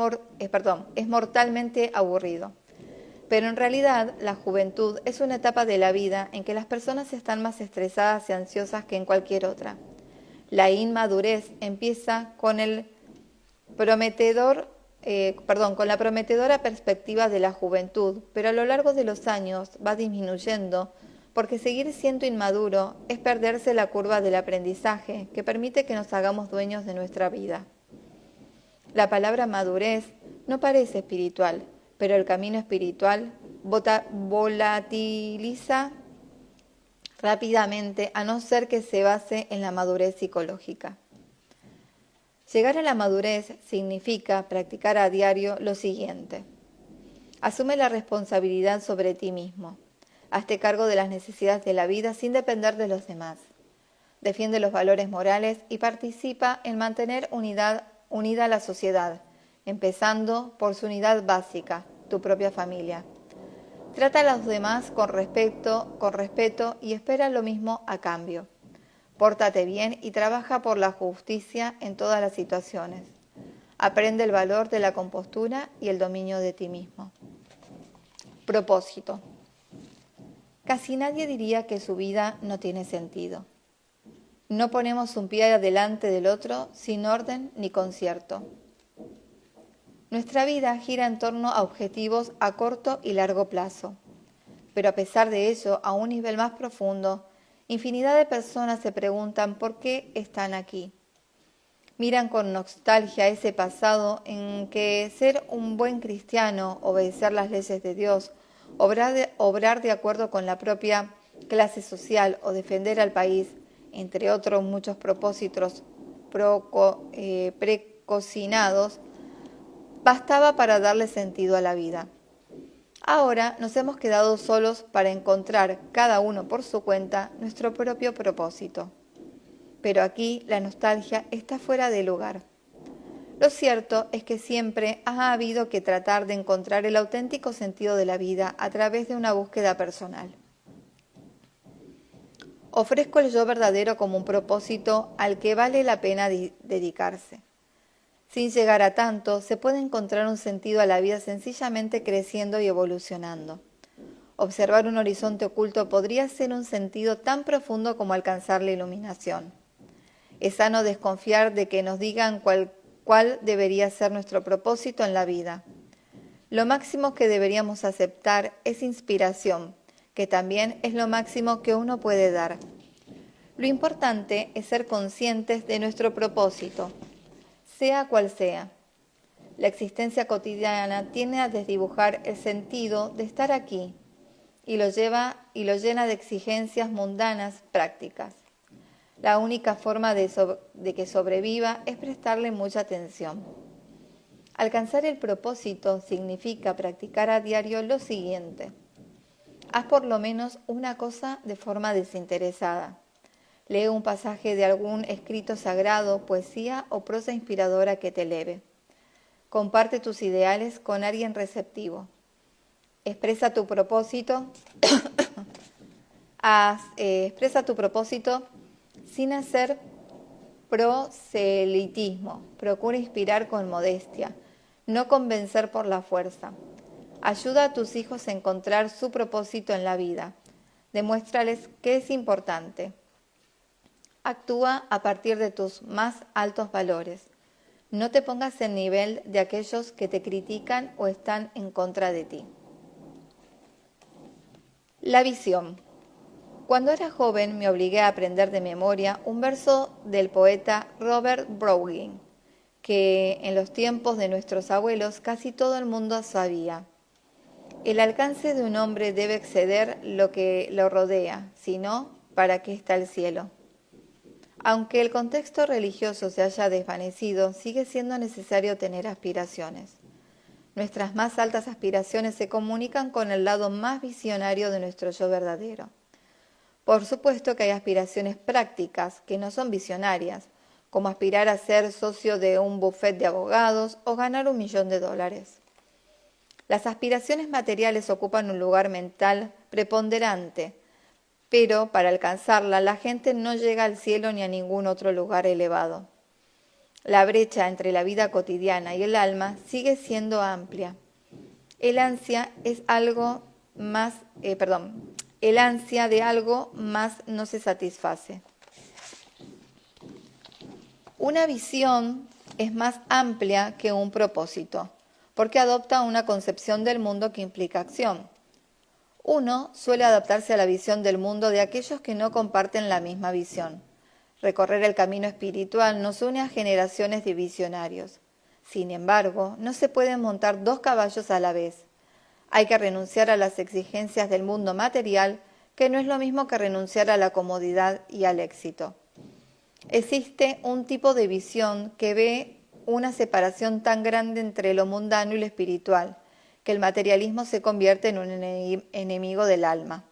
mortalmente aburrido. Pero en realidad, la juventud es una etapa de la vida en que las personas están más estresadas y ansiosas que en cualquier otra. La inmadurez empieza con con la prometedora perspectiva de la juventud, pero a lo largo de los años va disminuyendo, porque seguir siendo inmaduro es perderse la curva del aprendizaje que permite que nos hagamos dueños de nuestra vida. La palabra madurez no parece espiritual, pero el camino espiritual volatiliza rápidamente, a no ser que se base en la madurez psicológica. Llegar a la madurez significa practicar a diario lo siguiente. Asume la responsabilidad sobre ti mismo. Hazte cargo de las necesidades de la vida sin depender de los demás. Defiende los valores morales y participa en mantener unida a la sociedad, empezando por su unidad básica, tu propia familia. Trata a los demás con respeto y espera lo mismo a cambio. Pórtate bien y trabaja por la justicia en todas las situaciones. Aprende el valor de la compostura y el dominio de ti mismo. Propósito. Casi nadie diría que su vida no tiene sentido. No ponemos un pie adelante del otro sin orden ni concierto. Nuestra vida gira en torno a objetivos a corto y largo plazo. Pero a pesar de ello, a un nivel más profundo, infinidad de personas se preguntan por qué están aquí. Miran con nostalgia ese pasado en que ser un buen cristiano, obedecer las leyes de Dios, obrar de acuerdo con la propia clase social o defender al país, entre otros muchos propósitos precocinados, bastaba para darle sentido a la vida. Ahora nos hemos quedado solos para encontrar, cada uno por su cuenta, nuestro propio propósito. Pero aquí la nostalgia está fuera de lugar. Lo cierto es que siempre ha habido que tratar de encontrar el auténtico sentido de la vida a través de una búsqueda personal. Ofrezco el yo verdadero como un propósito al que vale la pena dedicarse. Sin llegar a tanto, se puede encontrar un sentido a la vida sencillamente creciendo y evolucionando. Observar un horizonte oculto podría ser un sentido tan profundo como alcanzar la iluminación. Es sano desconfiar de que nos digan cuál debería ser nuestro propósito en la vida. Lo máximo que deberíamos aceptar es inspiración, que también es lo máximo que uno puede dar. Lo importante es ser conscientes de nuestro propósito, sea cual sea. La existencia cotidiana tiende a desdibujar el sentido de estar aquí y lo llena de exigencias mundanas prácticas. La única forma de que sobreviva es prestarle mucha atención. Alcanzar el propósito significa practicar a diario lo siguiente. Haz por lo menos una cosa de forma desinteresada. Lee un pasaje de algún escrito sagrado, poesía o prosa inspiradora que te eleve. Comparte tus ideales con alguien receptivo. Expresa tu propósito. Expresa tu propósito sin hacer proselitismo. Procura inspirar con modestia, no convencer por la fuerza. Ayuda a tus hijos a encontrar su propósito en la vida. Demuéstrales que es importante. Actúa a partir de tus más altos valores. No te pongas en nivel de aquellos que te critican o están en contra de ti. La visión. Cuando era joven me obligué a aprender de memoria un verso del poeta Robert Browning, que en los tiempos de nuestros abuelos casi todo el mundo sabía. El alcance de un hombre debe exceder lo que lo rodea, si no, ¿para qué está el cielo? Aunque el contexto religioso se haya desvanecido, sigue siendo necesario tener aspiraciones. Nuestras más altas aspiraciones se comunican con el lado más visionario de nuestro yo verdadero. Por supuesto que hay aspiraciones prácticas que no son visionarias, como aspirar a ser socio de un bufete de abogados o ganar $1.000.000. Las aspiraciones materiales ocupan un lugar mental preponderante, pero para alcanzarla la gente no llega al cielo ni a ningún otro lugar elevado. La brecha entre la vida cotidiana y el alma sigue siendo amplia. El ansia de algo más no se satisface. Una visión es más amplia que un propósito, porque adopta una concepción del mundo que implica acción. Uno suele adaptarse a la visión del mundo de aquellos que no comparten la misma visión. Recorrer el camino espiritual nos une a generaciones de visionarios. Sin embargo, no se pueden montar dos caballos a la vez. Hay que renunciar a las exigencias del mundo material, que no es lo mismo que renunciar a la comodidad y al éxito. Existe un tipo de visión que ve una separación tan grande entre lo mundano y lo espiritual, que el materialismo se convierte en un enemigo del alma.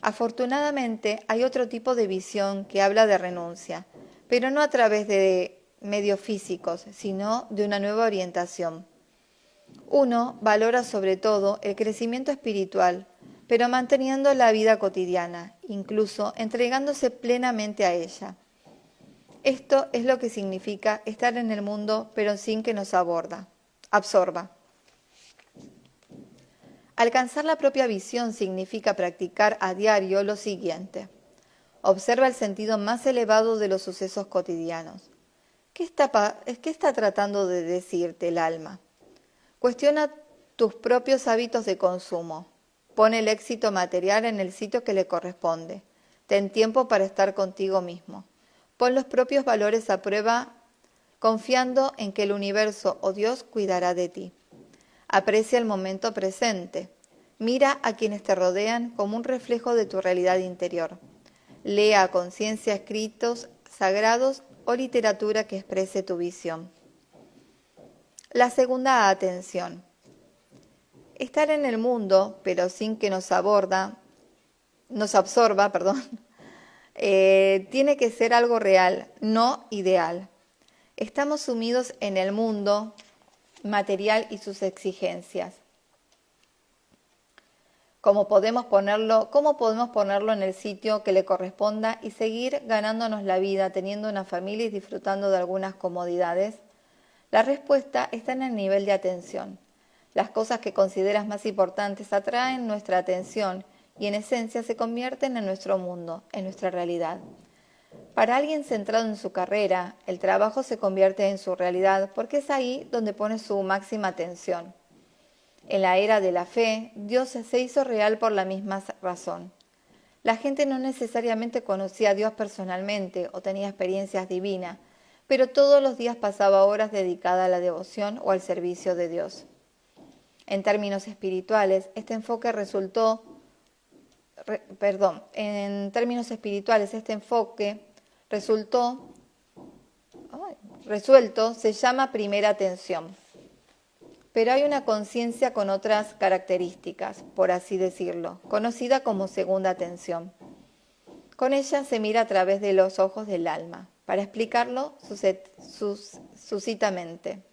Afortunadamente, hay otro tipo de visión que habla de renuncia, pero no a través de medios físicos, sino de una nueva orientación. Uno valora sobre todo el crecimiento espiritual, pero manteniendo la vida cotidiana, incluso entregándose plenamente a ella. Esto es lo que significa estar en el mundo, pero sin que nos absorba. Alcanzar la propia visión significa practicar a diario lo siguiente. Observa el sentido más elevado de los sucesos cotidianos. ¿Qué está tratando de decirte el alma? Cuestiona tus propios hábitos de consumo. Pon el éxito material en el sitio que le corresponde. Ten tiempo para estar contigo mismo. Pon los propios valores a prueba confiando en que el universo o Dios cuidará de ti. Aprecia el momento presente. Mira a quienes te rodean como un reflejo de tu realidad interior. Lea a conciencia escritos sagrados o literatura que exprese tu visión. La segunda atención. Estar en el mundo, pero sin que nos absorba, tiene que ser algo real, no ideal. Estamos sumidos en el mundo material y sus exigencias. ¿Cómo podemos ponerlo en el sitio que le corresponda y seguir ganándonos la vida, teniendo una familia y disfrutando de algunas comodidades? La respuesta está en el nivel de atención. Las cosas que consideras más importantes atraen nuestra atención y en esencia se convierten en nuestro mundo, en nuestra realidad. Para alguien centrado en su carrera, el trabajo se convierte en su realidad porque es ahí donde pone su máxima atención. En la era de la fe, Dios se hizo real por la misma razón. La gente no necesariamente conocía a Dios personalmente o tenía experiencias divinas, pero todos los días pasaba horas dedicadas a la devoción o al servicio de Dios. En términos espirituales, este enfoque resuelto se llama primera atención. Pero hay una conciencia con otras características, por así decirlo, conocida como segunda atención. Con ella se mira a través de los ojos del alma, para explicarlo sucintamente.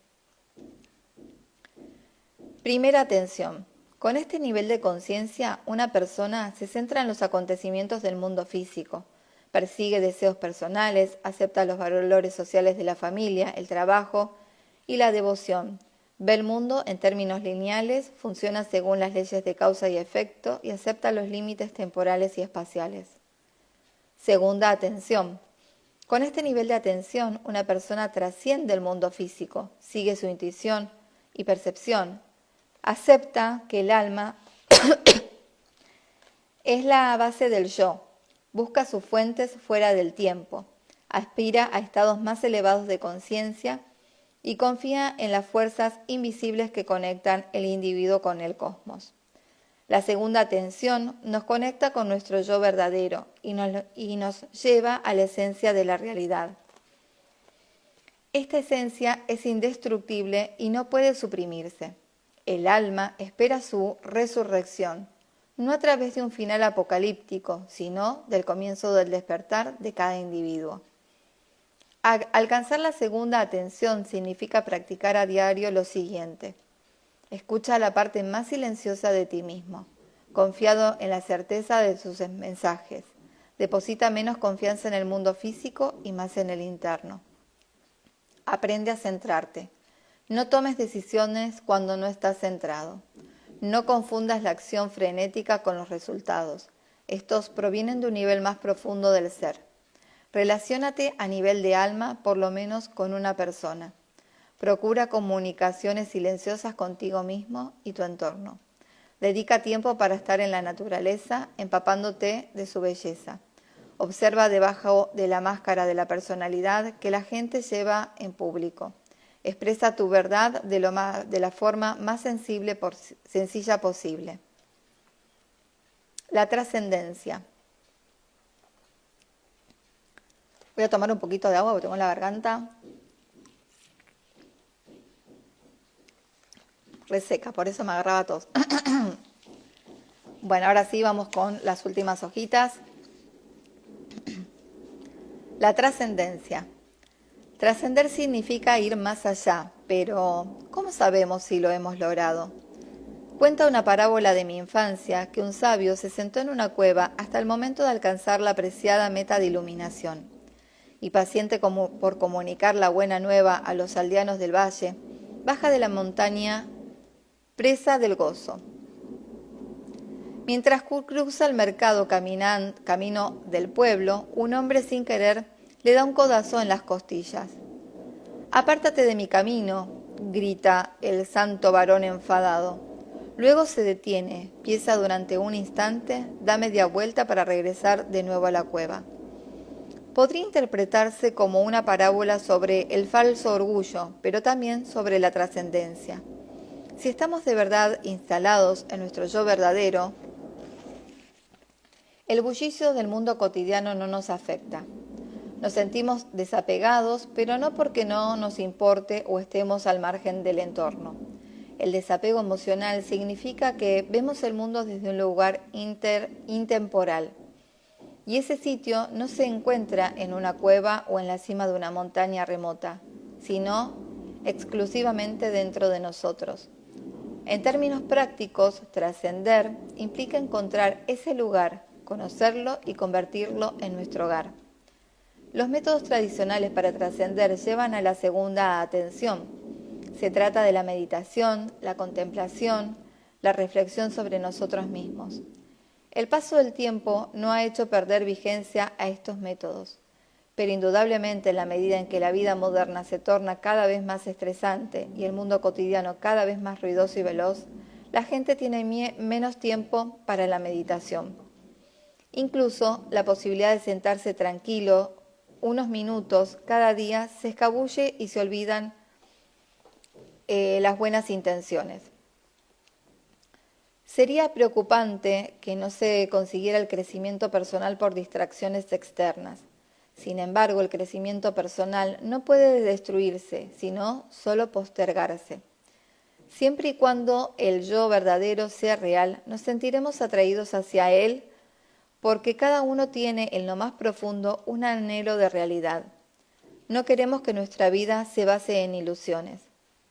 Primera atención. Con este nivel de conciencia, una persona se centra en los acontecimientos del mundo físico, persigue deseos personales, acepta los valores sociales de la familia, el trabajo y la devoción. Ve el mundo en términos lineales, funciona según las leyes de causa y efecto y acepta los límites temporales y espaciales. Segunda atención. Con este nivel de atención, una persona trasciende el mundo físico, sigue su intuición y percepción, acepta que el alma es la base del yo, busca sus fuentes fuera del tiempo, aspira a estados más elevados de conciencia y confía en las fuerzas invisibles que conectan el individuo con el cosmos. La segunda atención nos conecta con nuestro yo verdadero y nos lleva a la esencia de la realidad. Esta esencia es indestructible y no puede suprimirse. El alma espera su resurrección, no a través de un final apocalíptico, sino del comienzo del despertar de cada individuo. Alcanzar la segunda atención significa practicar a diario lo siguiente. Escucha la parte más silenciosa de ti mismo, confiado en la certeza de sus mensajes. Deposita menos confianza en el mundo físico y más en el interno. Aprende a centrarte. No tomes decisiones cuando no estás centrado. No confundas la acción frenética con los resultados. Estos provienen de un nivel más profundo del ser. Relaciónate a nivel de alma, por lo menos con una persona. Procura comunicaciones silenciosas contigo mismo y tu entorno. Dedica tiempo para estar en la naturaleza, empapándote de su belleza. Observa debajo de la máscara de la personalidad que la gente lleva en público. Expresa tu verdad de la forma más sencilla posible. La trascendencia. Voy a tomar un poquito de agua porque tengo la garganta reseca, por eso me agarraba tos. Bueno, ahora sí vamos con las últimas hojitas. La trascendencia. Trascender significa ir más allá, pero ¿cómo sabemos si lo hemos logrado? Cuenta una parábola de mi infancia que un sabio se sentó en una cueva hasta el momento de alcanzar la preciada meta de iluminación. Y paciente por comunicar la buena nueva a los aldeanos del valle, baja de la montaña presa del gozo. Mientras cruza el mercado camino del pueblo, un hombre sin querer le da un codazo en las costillas. «Apártate de mi camino», grita el santo varón enfadado. Luego se detiene, piensa durante un instante, da media vuelta para regresar de nuevo a la cueva. Podría interpretarse como una parábola sobre el falso orgullo, pero también sobre la trascendencia. Si estamos de verdad instalados en nuestro yo verdadero, el bullicio del mundo cotidiano no nos afecta. Nos sentimos desapegados, pero no porque no nos importe o estemos al margen del entorno. El desapego emocional significa que vemos el mundo desde un lugar intemporal. Y ese sitio no se encuentra en una cueva o en la cima de una montaña remota, sino exclusivamente dentro de nosotros. En términos prácticos, trascender implica encontrar ese lugar, conocerlo y convertirlo en nuestro hogar. Los métodos tradicionales para trascender llevan a la segunda atención. Se trata de la meditación, la contemplación, la reflexión sobre nosotros mismos. El paso del tiempo no ha hecho perder vigencia a estos métodos, pero indudablemente en la medida en que la vida moderna se torna cada vez más estresante y el mundo cotidiano cada vez más ruidoso y veloz, la gente tiene menos tiempo para la meditación. Incluso la posibilidad de sentarse tranquilo unos minutos cada día se escabulle y se olvidan las buenas intenciones. Sería preocupante que no se consiguiera el crecimiento personal por distracciones externas. Sin embargo, el crecimiento personal no puede destruirse, sino solo postergarse. Siempre y cuando el yo verdadero sea real, nos sentiremos atraídos hacia él porque cada uno tiene en lo más profundo un anhelo de realidad. No queremos que nuestra vida se base en ilusiones.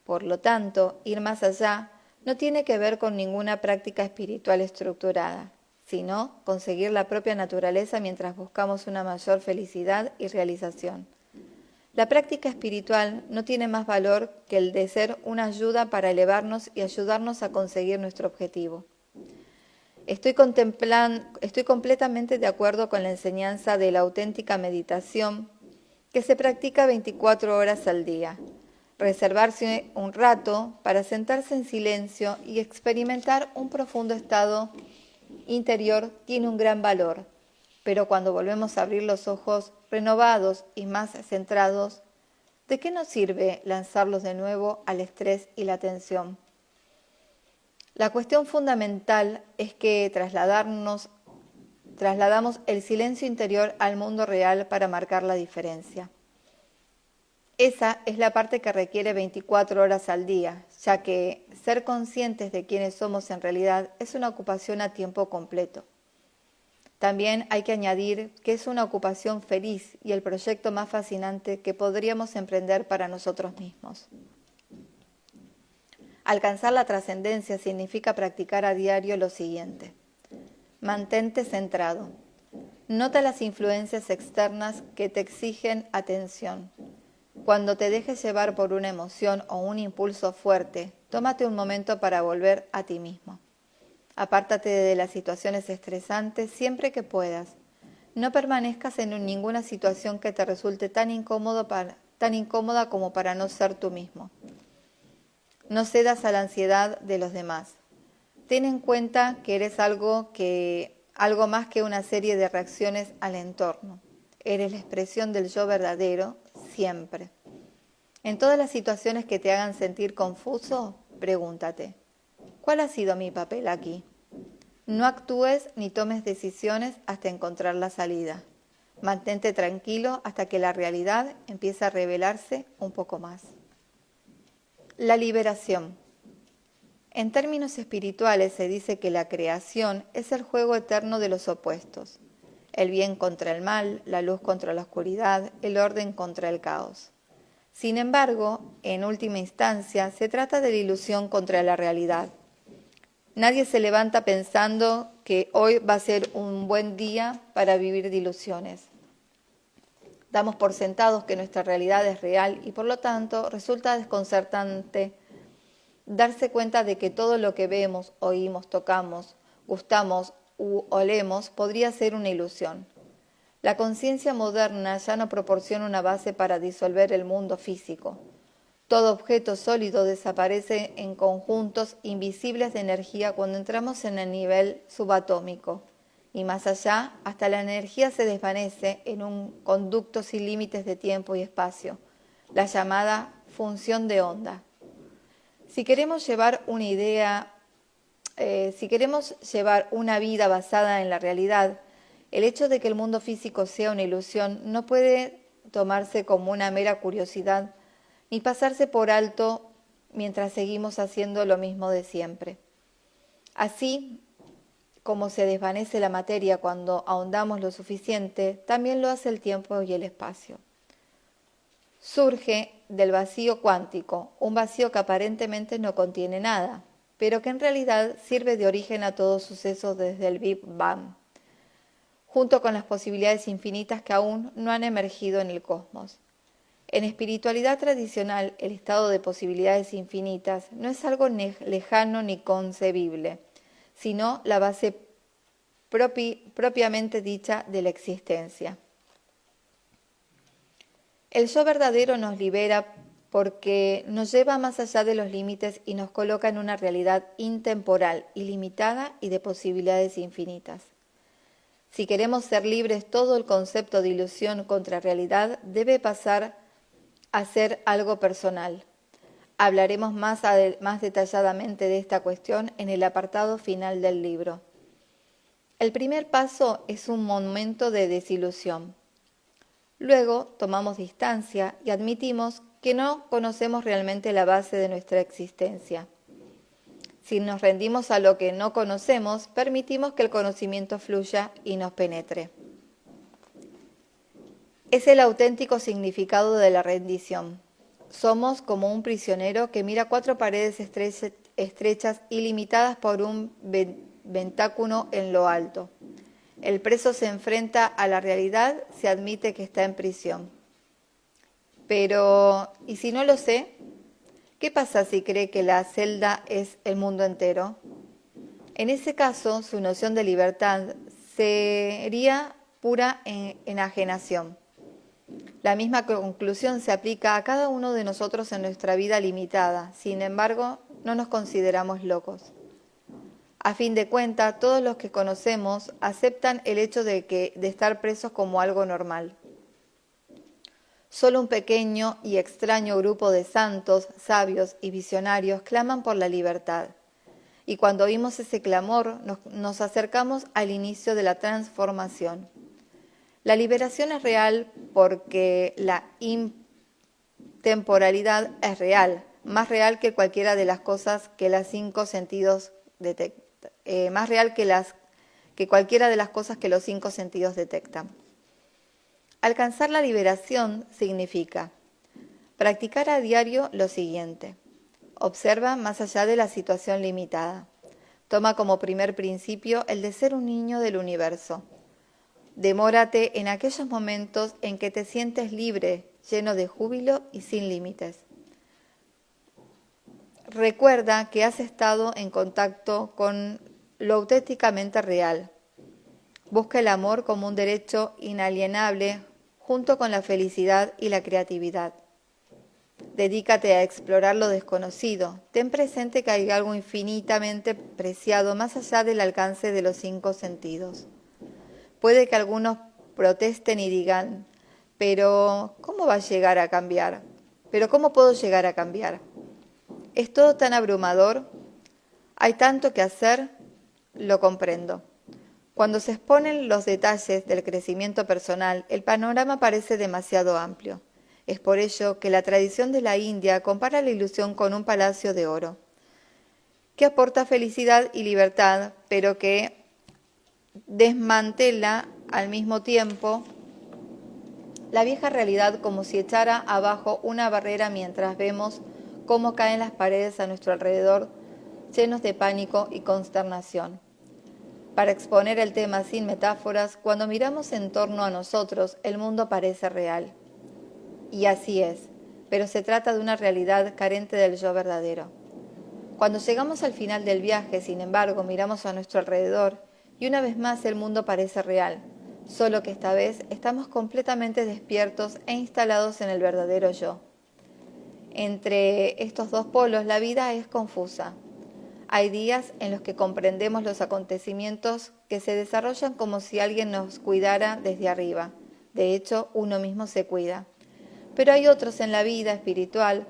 Por lo tanto, ir más allá no tiene que ver con ninguna práctica espiritual estructurada, sino con seguir la propia naturaleza mientras buscamos una mayor felicidad y realización. La práctica espiritual no tiene más valor que el de ser una ayuda para elevarnos y ayudarnos a conseguir nuestro objetivo. Estoy completamente de acuerdo con la enseñanza de la auténtica meditación que se practica 24 horas al día. Reservarse un rato para sentarse en silencio y experimentar un profundo estado interior tiene un gran valor, pero cuando volvemos a abrir los ojos renovados y más centrados, ¿de qué nos sirve lanzarlos de nuevo al estrés y la tensión? La cuestión fundamental es que trasladamos el silencio interior al mundo real para marcar la diferencia. Esa es la parte que requiere 24 horas al día, ya que ser conscientes de quiénes somos en realidad es una ocupación a tiempo completo. También hay que añadir que es una ocupación feliz y el proyecto más fascinante que podríamos emprender para nosotros mismos. Alcanzar la trascendencia significa practicar a diario lo siguiente. Mantente centrado. Nota las influencias externas que te exigen atención. Cuando te dejes llevar por una emoción o un impulso fuerte, tómate un momento para volver a ti mismo. Apártate de las situaciones estresantes siempre que puedas. No permanezcas en ninguna situación que te resulte tan incómoda como para no ser tú mismo. No cedas a la ansiedad de los demás. Ten en cuenta que eres algo más que una serie de reacciones al entorno. Eres la expresión del yo verdadero siempre. En todas las situaciones que te hagan sentir confuso, pregúntate, ¿cuál ha sido mi papel aquí? No actúes ni tomes decisiones hasta encontrar la salida. Mantente tranquilo hasta que la realidad empiece a revelarse un poco más. La liberación. En términos espirituales se dice que la creación es el juego eterno de los opuestos. El bien contra el mal, la luz contra la oscuridad, el orden contra el caos. Sin embargo, en última instancia, se trata de la ilusión contra la realidad. Nadie se levanta pensando que hoy va a ser un buen día para vivir de ilusiones. Damos por sentados que nuestra realidad es real y por lo tanto resulta desconcertante darse cuenta de que todo lo que vemos, oímos, tocamos, gustamos u olemos podría ser una ilusión. La conciencia moderna ya no proporciona una base para disolver el mundo físico. Todo objeto sólido desaparece en conjuntos invisibles de energía cuando entramos en el nivel subatómico. Y más allá, hasta la energía se desvanece en un conducto sin límites de tiempo y espacio, la llamada función de onda. Si queremos llevar una vida basada en la realidad, el hecho de que el mundo físico sea una ilusión no puede tomarse como una mera curiosidad ni pasarse por alto mientras seguimos haciendo lo mismo de siempre. Así como se desvanece la materia cuando ahondamos lo suficiente, también lo hace el tiempo y el espacio. Surge del vacío cuántico, un vacío que aparentemente no contiene nada, pero que en realidad sirve de origen a todo suceso desde el Big Bang, junto con las posibilidades infinitas que aún no han emergido en el cosmos. En espiritualidad tradicional, el estado de posibilidades infinitas no es algo lejano ni concebible, sino la base propiamente dicha de la existencia. El yo verdadero nos libera porque nos lleva más allá de los límites y nos coloca en una realidad intemporal, ilimitada y de posibilidades infinitas. Si queremos ser libres, todo el concepto de ilusión contra realidad debe pasar a ser algo personal. Hablaremos más detalladamente de esta cuestión en el apartado final del libro. El primer paso es un momento de desilusión. Luego tomamos distancia y admitimos que no conocemos realmente la base de nuestra existencia. Si nos rendimos a lo que no conocemos, permitimos que el conocimiento fluya y nos penetre. Es el auténtico significado de la rendición. Somos como un prisionero que mira 4 paredes estrechas y limitadas por un ventáculo en lo alto. El preso se enfrenta a la realidad, se admite que está en prisión. Pero, ¿y si no lo sé? ¿Qué pasa si cree que la celda es el mundo entero? En ese caso, su noción de libertad sería pura enajenación. La misma conclusión se aplica a cada uno de nosotros en nuestra vida limitada. Sin embargo, no nos consideramos locos. A fin de cuentas, todos los que conocemos aceptan el hecho de estar presos como algo normal. Solo un pequeño y extraño grupo de santos, sabios y visionarios claman por la libertad. Y cuando oímos ese clamor, nos acercamos al inicio de la transformación. La liberación es real porque la intemporalidad es real, más real que cualquiera de las cosas que los 5 sentidos detectan. Más real que cualquiera de las cosas que los 5 sentidos detectan. Alcanzar la liberación significa practicar a diario lo siguiente. Observa más allá de la situación limitada. Toma como primer principio el de ser un niño del universo. Demórate en aquellos momentos en que te sientes libre, lleno de júbilo y sin límites. Recuerda que has estado en contacto con lo auténticamente real. Busca el amor como un derecho inalienable junto con la felicidad y la creatividad. Dedícate a explorar lo desconocido. Ten presente que hay algo infinitamente preciado más allá del alcance de los 5 sentidos. Puede que algunos protesten y digan, pero ¿cómo va a llegar a cambiar? ¿Pero cómo puedo llegar a cambiar? ¿Es todo tan abrumador? ¿Hay tanto que hacer? Lo comprendo. Cuando se exponen los detalles del crecimiento personal, el panorama parece demasiado amplio. Es por ello que la tradición de la India compara la ilusión con un palacio de oro, que aporta felicidad y libertad, pero que desmantela al mismo tiempo la vieja realidad como si echara abajo una barrera mientras vemos cómo caen las paredes a nuestro alrededor, llenos de pánico y consternación. Para exponer el tema sin metáforas, cuando miramos en torno a nosotros, el mundo parece real. Y así es, pero se trata de una realidad carente del yo verdadero. Cuando llegamos al final del viaje, sin embargo, miramos a nuestro alrededor y una vez más el mundo parece real, solo que esta vez estamos completamente despiertos e instalados en el verdadero yo. Entre estos dos polos, la vida es confusa. Hay días en los que comprendemos los acontecimientos que se desarrollan como si alguien nos cuidara desde arriba. De hecho, uno mismo se cuida. Pero hay otros en la vida espiritual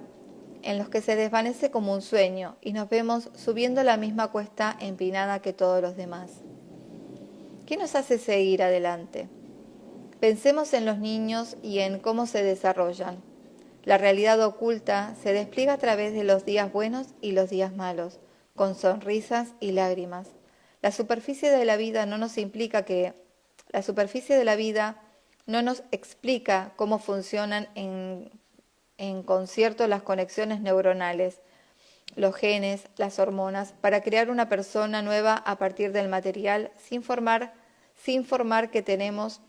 en los que se desvanece como un sueño y nos vemos subiendo la misma cuesta empinada que todos los demás. ¿Qué nos hace seguir adelante? Pensemos en los niños y en cómo se desarrollan. La realidad oculta se despliega a través de los días buenos y los días malos, con sonrisas y lágrimas. La superficie de la vida no nos explica cómo funcionan en concierto las conexiones neuronales, los genes, las hormonas, para crear una persona nueva a partir del material sin formar que tenemos.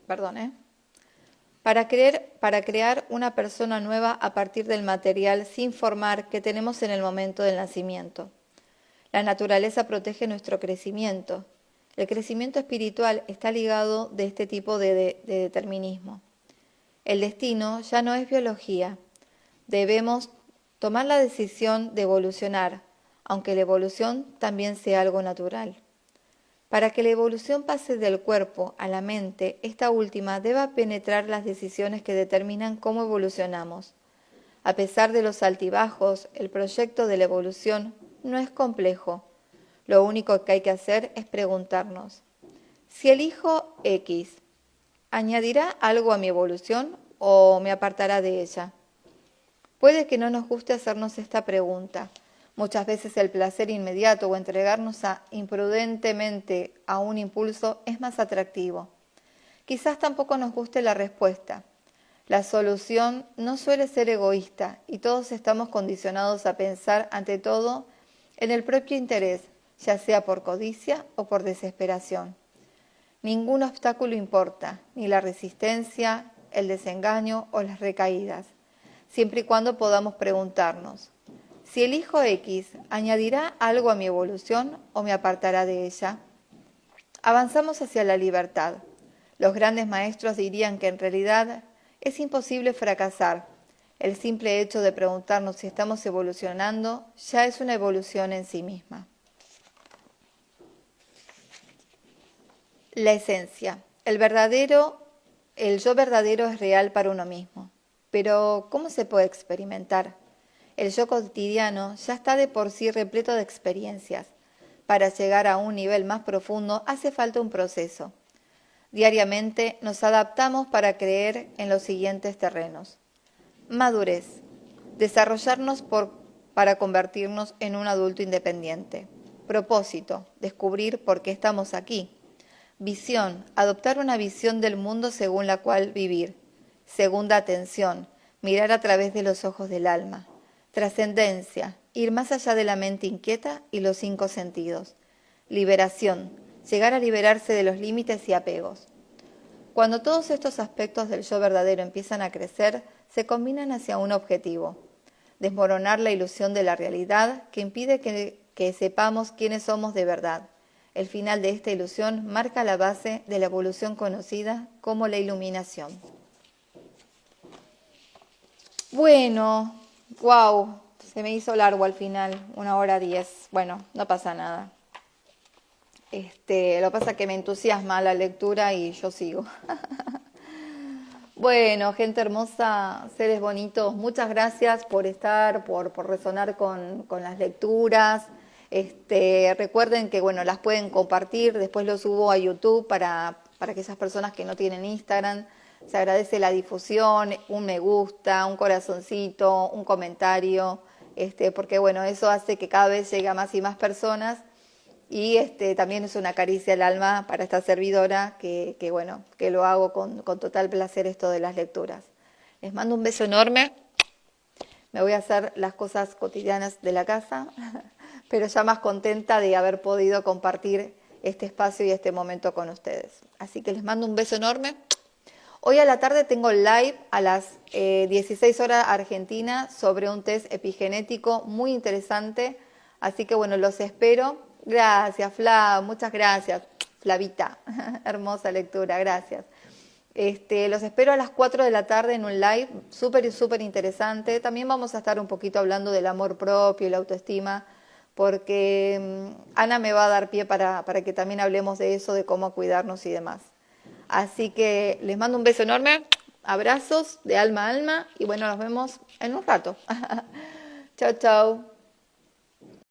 Para crear una persona nueva a partir del material sin formar que tenemos en el momento del nacimiento. La naturaleza protege nuestro crecimiento. El crecimiento espiritual está ligado de este tipo de determinismo. El destino ya no es biología. Debemos tomar la decisión de evolucionar, aunque la evolución también sea algo natural. Para que la evolución pase del cuerpo a la mente, esta última debe penetrar las decisiones que determinan cómo evolucionamos. A pesar de los altibajos, el proyecto de la evolución no es complejo. Lo único que hay que hacer es preguntarnos: si elijo X, ¿añadirá algo a mi evolución o me apartará de ella? Puede que no nos guste hacernos esta pregunta. Muchas veces el placer inmediato o entregarnos imprudentemente a un impulso es más atractivo. Quizás tampoco nos guste la respuesta. La solución no suele ser egoísta y todos estamos condicionados a pensar ante todo en el propio interés, ya sea por codicia o por desesperación. Ningún obstáculo importa, ni la resistencia, el desengaño o las recaídas, siempre y cuando podamos preguntarnos: si elijo X, ¿añadirá algo a mi evolución o me apartará de ella? Avanzamos hacia la libertad. Los grandes maestros dirían que en realidad es imposible fracasar. El simple hecho de preguntarnos si estamos evolucionando ya es una evolución en sí misma. La esencia. El yo verdadero es real para uno mismo. Pero, ¿cómo se puede experimentar? El yo cotidiano ya está de por sí repleto de experiencias. Para llegar a un nivel más profundo hace falta un proceso. Diariamente nos adaptamos para creer en los siguientes terrenos. Madurez. Desarrollarnos para convertirnos en un adulto independiente. Propósito. Descubrir por qué estamos aquí. Visión. Adoptar una visión del mundo según la cual vivir. Segunda atención. Mirar a través de los ojos del alma. Trascendencia. Ir más allá de la mente inquieta y los 5 sentidos. Liberación. Llegar a liberarse de los límites y apegos. Cuando todos estos aspectos del yo verdadero empiezan a crecer, se combinan hacia un objetivo: desmoronar la ilusión de la realidad que impide que sepamos quiénes somos de verdad. El final de esta ilusión marca la base de la evolución conocida como la iluminación. Bueno, wow, se me hizo largo al final, 1:10. Bueno, no pasa nada. Lo que pasa es que me entusiasma la lectura y yo sigo. Bueno, gente hermosa, seres bonitos, muchas gracias por estar, por resonar con las lecturas. Recuerden que bueno, las pueden compartir, después lo subo a YouTube para aquellas personas que no tienen Instagram. Se agradece la difusión, un me gusta, un corazoncito, un comentario, porque bueno, eso hace que cada vez llegue a más y más personas. Y también es una caricia al alma para esta servidora que lo hago con total placer esto de las lecturas. Les mando un beso enorme. Me voy a hacer las cosas cotidianas de la casa, pero ya más contenta de haber podido compartir este espacio y este momento con ustedes. Así que les mando un beso enorme. Hoy a la tarde tengo live a las 16 horas Argentina sobre un test epigenético muy interesante. Así que bueno, los espero. Gracias, Flav, muchas gracias. Flavita, hermosa lectura, gracias. Los espero a las 4 de la tarde en un live súper interesante. También vamos a estar un poquito hablando del amor propio y la autoestima, porque Ana me va a dar pie para que también hablemos de eso, de cómo cuidarnos y demás. Así que les mando un beso enorme, abrazos de alma a alma y bueno, nos vemos en un rato. Chao, chao.